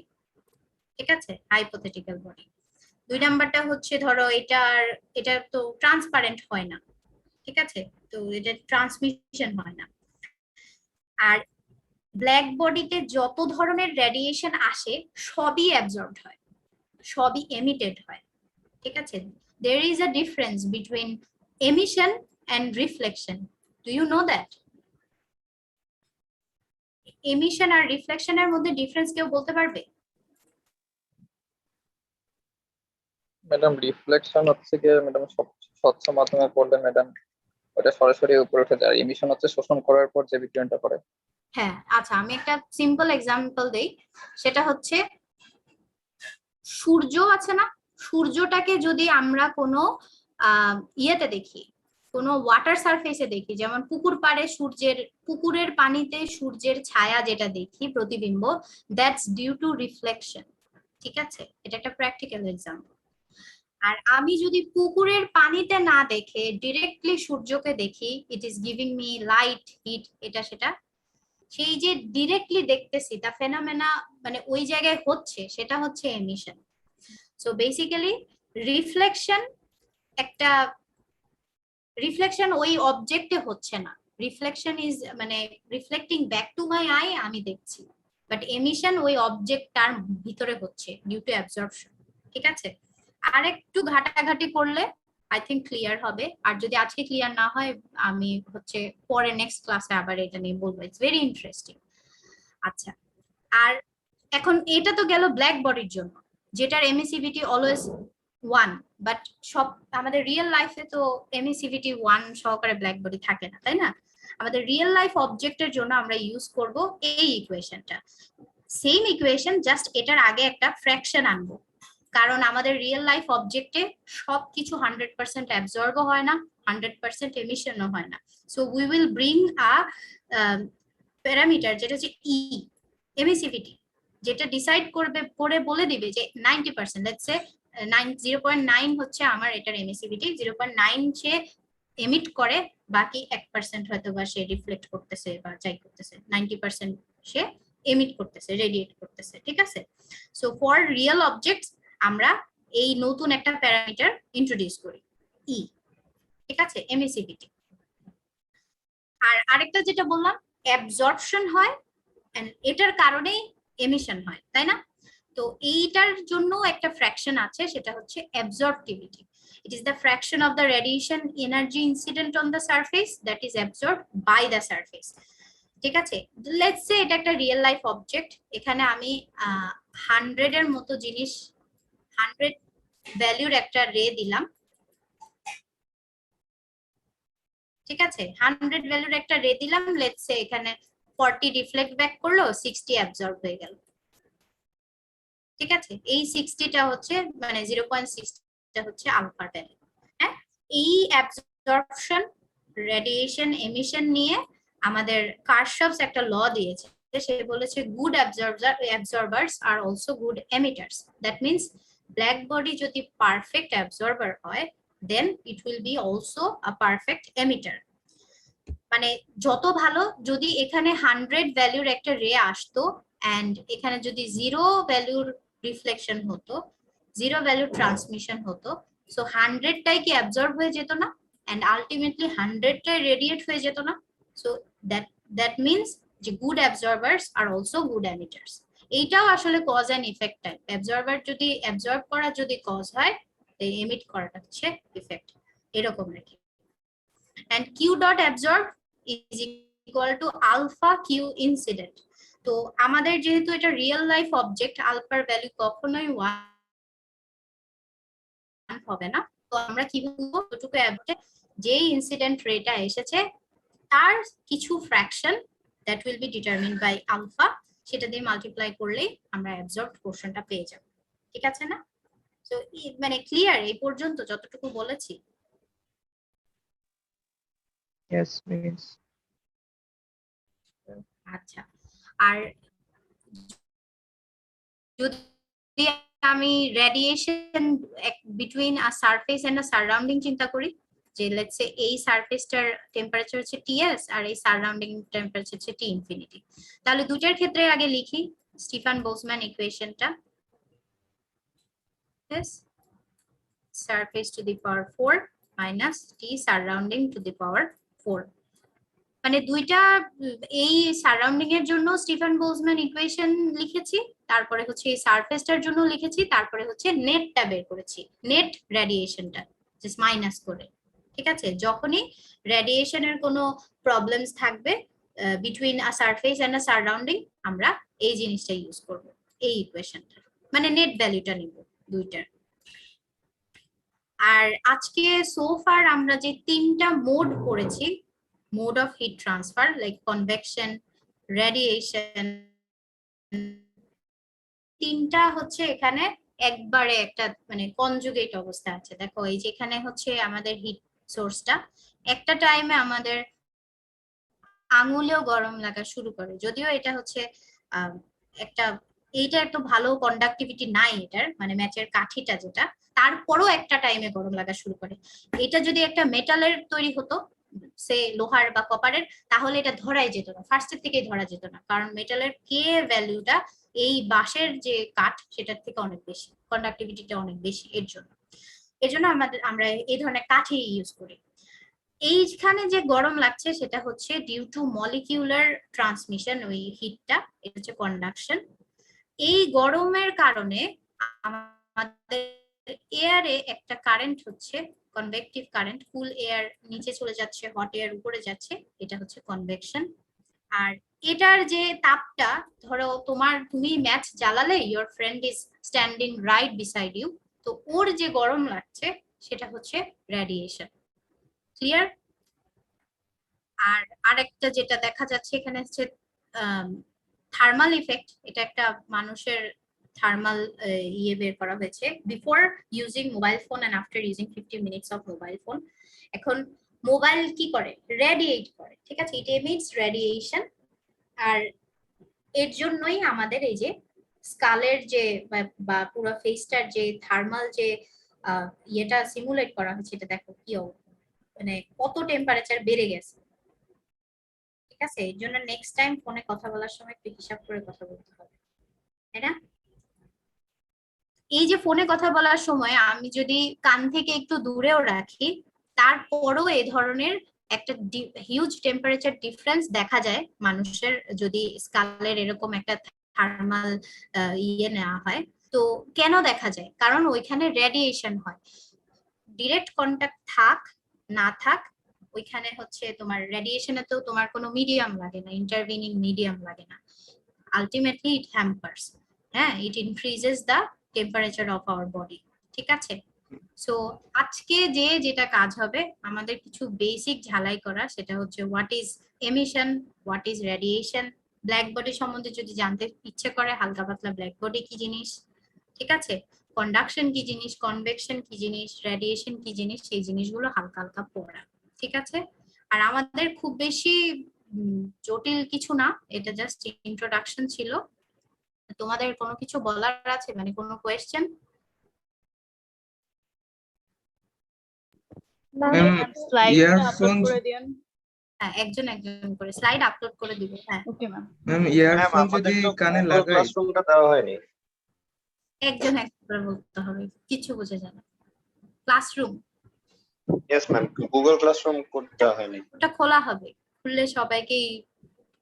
ঠিক আছে, হাইপোথেটিক্যাল বডি। 2 নাম্বারটা হচ্ছে ধরো এটা তো ট্রান্সপারেন্ট হয় না, ঠিক আছে, তো এটা ট্রান্সমিশন হয় না। আর ব্ল্যাক বডিতে যত ধরনের রেডিয়েশন আসে সবই অ্যাবজর্বড হয়, সবই এমিটেড হয়, ঠিক আছে। there is a difference between emission and reflection. Do you know that? emission R reflection এর মধ্যে ডিফারেন্স কেউ বলতে পারবে? ম্যাডাম রিফ্লেকশন হচ্ছে গিয়ে ম্যাডাম স্বচ্ছ মাধ্যমে পড়লে ম্যাডাম ওটা সরাসরি উপরে উঠে যায়, ইমিশন হচ্ছে শোষণ করার পর যে বিকিরণটা করে। হ্যাঁ, আচ্ছা, আমি একটা সিম্পল এক্সাম্পল দেই। সেটা হচ্ছে সূর্য আছে না, সূর্যটাকে যদি আমরা কোনো ইয়েতে দেখি, কোনো ওয়াটার সারফেসে দেখি, যেমন পুকুর পাড়ে পুকুরের পানিতে সূর্যের ছায়া যেটা দেখি প্রতিবিম্ব, দ্যাটস ডিউ টু রিফ্লেকশন, ঠিক আছে, এটা একটা প্র্যাকটিক্যাল এক্সাম্পল। আর আমি যদি পুকুরের পানিতে না দেখে ডিরেক্টলি সূর্যকে দেখি, it is giving me light, heat, এটা সেটা, সেই যে ডিরেক্টলি দেখতেছি তা ফেনোমেনা মানে ওই জায়গায় হচ্ছে, সেটা হচ্ছে এমিশন। সো বেসিক্যালি রিফ্লেকশন ওই অবজেক্টে হচ্ছে না, রিফ্লেকশন ইজ মানে reflecting back to my I, আমি দেখছি, বাট এমিশন ওই অবজেক্টটার ভিতরে হচ্ছে ডিউ টু অ্যাবজর্পশন, ঠিক আছে। আর একটু ঘাটাঘাটি করলে আই থিঙ্ক ক্লিয়ার হবে, আর যদি আজকে ক্লিয়ার না হয় আমি হচ্ছে পরে নেক্সট ক্লাসে আবার এটা নিয়ে বলবো, ইটস ভেরি ইন্টারেস্টিং। আচ্ছা, আর এখন এটা তো গেল ব্ল্যাক বডির জন্য, যেটার এমিসিভিটি অলওয়েজ 1, বাট সব আমাদের রিয়েল লাইফে তো এমিসিভিটি 1 সহকারে ব্ল্যাক বডি থাকে না, তাই না? আমাদের রিয়েল লাইফ অবজেক্টের জন্য আমরা ইউজ করব এই ইকুয়েশনটা, সেম ইকুয়েশন, জাস্ট এটার আগে একটা ফ্র্যাকশন আনবো, কারণ আমাদের রিয়েল লাইফ অবজেক্টে সবকিছু 100% অ্যাবজর্বও হয় না, 100% এমিশনও হয় না। So we will bring a parameter যেটা হচ্ছে ই, এমিসিভিটি, যেটা ডিসাইড করবে, পরে বলে দিবে যে 90%, লেটস সে 0.9 হচ্ছে আমার এটার এমিসিভিটি, 0.9 সে এমিট করে, বাকি 1% হয়তো বা সে রিফ্লেক্ট করতেছে বা যাই করতেছে, 90% সে এমিট করতেছে, রেডিয়েট করতেছে, ঠিক আছে। সো ফর রিয়েল অবজেক্টস আমরা এই নতুন একটা প্যারামিটার ইন্ট্রোডিউস করি, ই, ঠিক আছে, এমিসিভিটি। আর আরেকটা যেটা বললাম, অ্যাবজর্পশন হয়, এন্ড এটার কারণেই এমিশন হয়, তাই না? তো এইটার জন্য একটা ফ্র্যাকশন আছে, সেটা হচ্ছে অ্যাবজর্পটিভিটি। It is the fraction of the radiation energy incident on the surface that is absorbed by the surface, ঠিক আছে। লেটস সে এটা একটা রিয়েল লাইফ অবজেক্ট, এখানে আমি 100 এর মতো জিনিস, 100 ভ্যালুর একটা রে দিলাম, ঠিক আছে, 100 ভ্যালুর একটা রে দিলাম, লেটস সে এখানে 40 রিফ্লেক্ট ব্যাক করলো, 60 অ্যাবজর্ব হয়ে গেল, ঠিক আছে। এই 60টা হচ্ছে মানে 0.6টা হচ্ছে আলফার ভ্যালু। হ্যাঁ, এই অ্যাবজর্পশন, রেডিয়েশন, এমিশন নিয়ে আমাদের কারশফস একটা ল দিয়েছে, সে বলেছে good absorbers R also good emitters. That means black body যদি পারফেক্ট অ্যাবজর্বার হয়, then it will be also a perfect emitter. মানে যত ভালো, যদি এখানে 100 ভ্যালুর একটা রে আসতো এন্ড এখানে যদি 0 ভ্যালুর রিফ্লেকশন হতো, 0 ভ্যালুর ট্রান্সমিশন হতো, সো 100টাই কি অ্যাবজর্ব হয়ে যেত না, এন্ড আলটিমেটলি 100টাই রেডিয়েট হয়ে যেত না। সো দ্যাট মিন্স যে গুড অ্যাবজর্বার্স আর অলসো গুড এমিটার্স। এইটাও আসলে cause and effect type, absorber যদি অ্যাবজর্ব করা যদি কজ হয়, এমিট করাটা হচ্ছে ইফেক্ট, এরকম আর কি। and q dot absorb is equal to alpha q incident. তো আমাদের যেহেতু এটা রিয়েল লাইফ অবজেক্ট, আলফার ভ্যালু কখনোই 1 হবে না, তো আমরা কি বলবো, যতটুকু অ্যাবজর্ব যে ইনসিডেন্ট রেটা এসেছে তার কিছু fraction that will be determined by alpha, সেটা দিয়ে মাল্টিপ্লাই করলেই আমরা অ্যাবজর্বড পোরশনটা পেয়ে যাব, ঠিক আছে না? তো মানে ক্লিয়ার এই পর্যন্ত যতটুকু বলেছি? Yes, miss. আচ্ছা, আর যদি আমি radiation between a surface and a surrounding চিন্তা করি, যে লেটস সে এই সারফেসটার টেম্পারেচার হচ্ছে টিএস আর এই সারাউন্ডিং টেম্পারেচার হচ্ছে টি ইনফিনিটি, তাহলে দুটার ক্ষেত্রে আগে লিখি স্টিফান বোলজম্যান ইকুয়েশনটা। yes surface to the power 4 minus t surrounding to the power 4, মানে দুইটা এই সারাউন্ডিং এর জন্য স্টিফান বোলজম্যান ইকুয়েশন লিখেছি, তারপরে হচ্ছে এই সারফেসটার জন্য লিখেছি, তারপরে হচ্ছে নেটটা বের করেছি, নেট রেডিয়েশনটা জাস্ট মাইনাস করে। ঠিক আছে, যখনই রেডিয়েশনের কোনো প্রবলেমস থাকবে between a surface and a surrounding, আমরা এই জিনিসটা ইউজ করব, এই ইকুয়েশনটা, মানে নেট ভ্যালুটা নিব দুইটার। আর আজকে সোফার আমরা যে তিনটা মোড পড়েছি, mode of heat transfer like convection, radiation, তিনটা হচ্ছে এখানে একবারে একটা মানে কনজুগেট অবস্থা আছে। দেখো এই যে এখানে হচ্ছে আমাদের হিট সোর্সটা একটা টাইমে আমাদের আঙুলেও গরম লাগা শুরু করে, যদিও এটা হচ্ছে একটা এইটা একটু ভালো কন্ডাক্টিভিটি নাই এটার, মানে ম্যাচের কাঠিটা যেটা, তারপরও একটা টাইমে গরম লাগা শুরু করে। এটা যদি একটা মেটালের তৈরি হতো, সে লোহার বা কপারের, তাহলে এটা ধরাই যেত না, ফার্স্টের থেকেই ধরা যেত না, কারণ মেটালের কে ভ্যালুটা এই বাঁশের যে কাঠ সেটার থেকে অনেক বেশি, কন্ডাক্টিভিটিটা অনেক বেশি, এর জন্য আমরা এই ধরনের কাঠই ইউজ করি। এইখানে যে গরম লাগছে সেটা হচ্ছে ডিউ টু মলিকিউলার ট্রান্সমিশন, ওই হিটটা, এটা হচ্ছে কন্ডাকশন। এই গরমের কারণে আমাদের এয়ারে একটা কারেন্ট হচ্ছে কনভেকটিভ কারেন্ট, কুল এয়ার নিচে চলে যাচ্ছে, হট এয়ার উপরে যাচ্ছে, এটা হচ্ছে কনভেকশন। আর এটার যে তাপটা, ধরো তুমি ম্যাচ জ্বালালে, your friend is standing right beside you, তো ওর যে গরম লাগছে সেটা হচ্ছে রেডিয়েশন। ক্লিয়ার? আর আরেকটা যেটা দেখা যাচ্ছে এখানে হচ্ছে থার্মাল ইফেক্ট, এটা একটা মানুষের থার্মাল ইয়ে বের করা হয়েছে before using mobile phone and after using 50 minutes of mobile phone. এখন মোবাইল কি করে? রেডিয়েট করে, ঠিক আছে, ইট এমিটস রেডিয়েশন। আর এর জন্যই আমাদের এই যে স্কালের যে বা পুরো ফেসটার যে থার্মাল যে ইয়েটা সিমুলেট করা হচ্ছে, এটা দেখো কি মানে কত টেম্পারেচার বেড়ে গেছে। ঠিক আছে, এর জন্য নেক্সট টাইম ফোনে কথা বলার সময় একটু হিসাব করে কথা বলতে হবে, তাই না? এই যে ফোনে কথা বলার সময় আমি যদি কান থেকে একটু দূরেও রাখি, তারপরও এই ধরনের একটা হিউজ টেম্পারেচার ডিফারেন্স দেখা যায় মানুষের, যদি স্কালের এরকম একটা থার্মাল ইয়ে নেওয়া হয়। তো কেন দেখা যায়? কারণ ওইখানে রেডিয়েশন হয়, ডিরেক্ট কন্টাক্ট থাক না থাক, ওইখানে হচ্ছে তোমার রেডিয়েশনে তো তোমার কোনো মিডিয়াম লাগে না, ইন্টারভিনিং মিডিয়াম লাগে না, আলটিমেটলি ইট হ্যাম্পারস, হ্যাঁ, it increases the temperature of our body. ঠিক আছে, সো আজকে যেটা কাজ হবে আমাদের কিছু বেসিক ঝালাই করা, সেটা হচ্ছে what is emission, what is radiation, black body সম্বন্ধে যদি জানতে ইচ্ছে করে হালকা পাতলা ব্ল্যাক বডি কি জিনিস, ঠিক আছে, কন্ডাকশন কি জিনিস, কনভেকশন কি জিনিস, রেডিয়েশন কি জিনিস, সেই জিনিসগুলো হালকা হালকা পড়া। ঠিক আছে, আর আমাদের খুব বেশি জটিল কিছু না, এটা জাস্ট ইন্ট্রোডাকশন ছিল। তোমাদের কোনো কিছু বলার আছে, মানে কোনো কোয়েশ্চেন? হ্যাঁ, একজন করে স্লাইড আপলোড করে দিব। হ্যাঁ ওকে ম্যাম। ম্যাম ইয়ারফোন যদি কানে লাগাই, ক্লাসরুমটা দেওয়া হয়নি। একজন করে বলতে হবে, কিছু বোঝা যায় না। Classroom, yes ma'am, Google classroom code দেওয়া হয়নি। ওটা খোলা হবে, খুললে সবাইকেই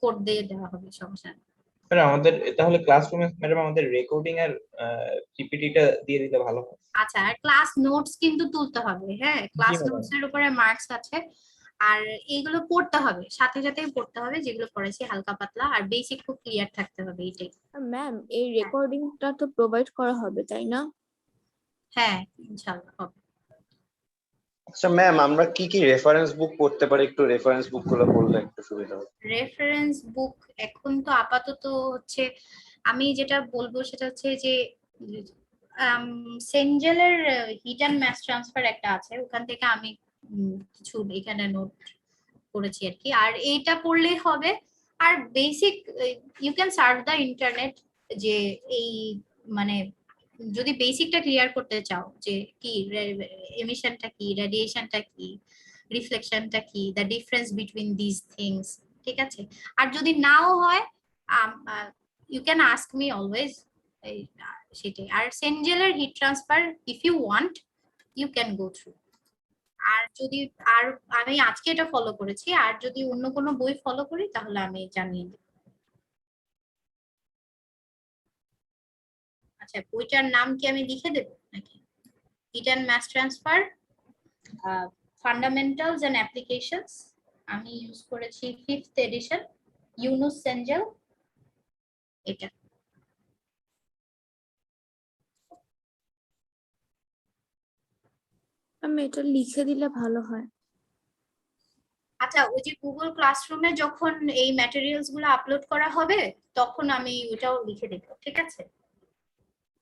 কোড দিয়ে দেওয়া হবে, সমস্যা নেই। আমাদের তাহলে ক্লাসরুমে ম্যাডাম আমাদের রেকর্ডিং আর পিপিটিটা দিয়ে দিতে ভালো হয়। আচ্ছা, আর ক্লাস নোটস কিন্তু তুলতে হবে, হ্যাঁ, ক্লাস নোটস এর উপরে মার্কস আছে, আর এইগুলো পড়তে হবে, সাথে সাথেই পড়তে হবে, যেগুলো পড়েছি হালকা পাতলা, আর বেসিক খুব ক্লিয়ার থাকতে হবে, এইটাই। ম্যাম এই রেকর্ডিংটা তো প্রোভাইড করা হবে তাই না? হ্যাঁ, ইনশাআল্লাহ হবে। আচ্ছা ম্যাম, আমরা কি কি রেফারেন্স বুক পড়তে পারি? একটু রেফারেন্স বুক গুলো পড়লে একটু সুবিধা হবে। রেফারেন্স বুক এখন তো আপাতত হচ্ছে আমি যেটা বলবো সেটা হচ্ছে যে সেনজেলের হিট অ্যান্ড ম্যাস ট্রান্সফার একটা আছে, ওখান থেকে আমি কিছু এখানে নোট করেছি আর কি, আর এইটা পড়লেই হবে। আর basic you can search the internet, যে এই মানে যদি বেসিকটা ক্লিয়ার করতে চাও যে কি এমিশনটা কি, রেডিয়েশনটা কি, রিফ্লেকশনটা কি, the difference between this things, ঠিক আছে। আর যদি নাও হয় you can ask me always, সেটাই। আর সেনজেলের heat transfer if you want you can go through. আর যদি আর আমি আজকে এটা ফলো করেছি, আর যদি অন্য কোনো বই ফলো করি তাহলে আমি জানিয়ে দেব। আচ্ছা, বইটার নাম কি আমি লিখে দেব নাকি? Heat and mass transfer fundamentals and applications, আমি ইউজ করেছি 5th এডিশন, ইউনুস সেনজেল, এটা। আমি এটা লিখে দিলে ভালো হয়। আচ্ছা, ওই যে গুগল ক্লাসরুমে যখন এই ম্যাটেরিয়ালস গুলো আপলোড করা হবে তখন আমি ওটাও লিখে দেব, ঠিক আছে?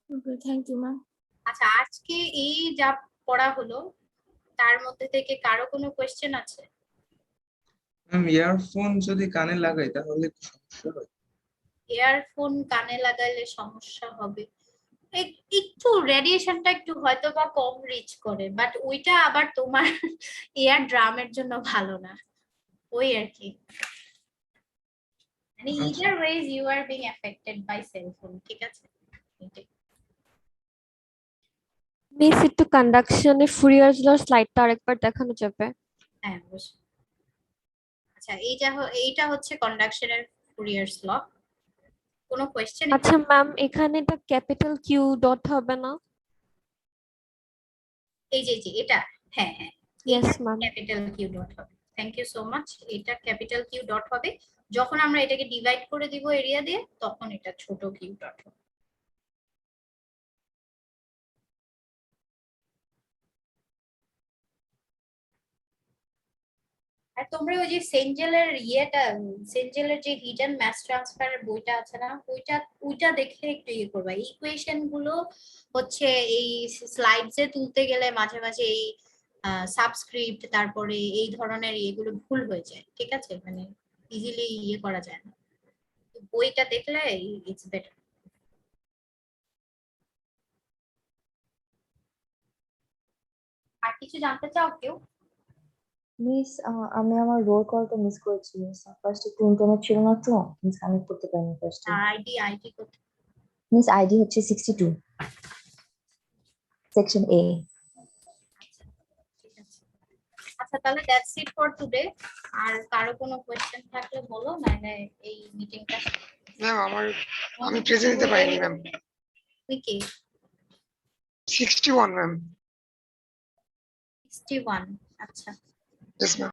ওকে, থ্যাংক ইউ ম্যাম। আচ্ছা, আজকে এই যা পড়া হলো তার মধ্যে থেকে কারো কোনো কোয়েশ্চেন আছে? ম্যাম ইয়ারফোন যদি কানে লাগাই তাহলে কি সমস্যা হয়? ইয়ারফোন কানে লাগাইলে সমস্যা হবে, একটু রেডিয়েশনটা একটু হয়তো বা কম রিচ করে, বাট ওইটা আবার তোমার এয়ার ড্রামের জন্য ভালো না, ওই আর কি। মানে either ways you are being affected by cell phone, ঠিক আছে? এটাই। মিস একটু কন্ডাকশনের ফুরিয়ার লর স্লাইডটা আরেকবার দেখানো যাবে? হ্যাঁ, অবশ্যই। আচ্ছা, এইটা হচ্ছে কন্ডাকশনের ফুরিয়ারস ল। কোনো কোয়েশ্চেন? আচ্ছা ম্যাম, এখানে এটা ক্যাপিটাল কিউ ডট হবে না? এই যে এটা, হ্যাঁ হ্যাঁ, yes ma'am. Capital Q dot হবে। Thank you so much. এটা ক্যাপিটাল কিউ ডট হবে, যখন আমরা এটাকে ডিভাইড করে দিব এরিয়া দিয়ে তখন এটা ছোট কিউ ডট হবে। আর তোমরা ওই যে সেনজেলের সেনজেলের যে হিট এন্ড মাস ট্রান্সফার বইটা আছে না, ওইটা দেখে একটু ইয়ে করবা। ইকুয়েশন গুলো হচ্ছে এই স্লাইডসে তুলতে গেলে মাঝে মাঝে এই সাবস্ক্রিপ্ট তারপরে এই ধরনের ইয়েগুলো ভুল হয়ে যায়, ঠিক আছে? মানে ইজিলি ইয়ে করা যায় না, বইটা দেখলে ইটস বেটার। আর কিছু জানতে চাও কেউ? মিস আমি আমার রোল কলটা মিস করেছি মিস। ফার্স্ট একটু ইন্টারনেট ছিল না তো মিস, কানেক্ট করতে পারিনি ফার্স্ট। আইডি কত? মিস আইডি হচ্ছে 62 সেকশন এ। আচ্ছা, তাহলে দ্যাটস ইট ফর টুডে। আর কারো কোনো কোশ্চেন থাকলে বলো, নাহলে এই মিটিংটা। ম্যাম আমি প্রেজেন্ট দিতে পারিনি ম্যাম। তুই কি? 61 ম্যাম। 61, আচ্ছা। Yes ma'am.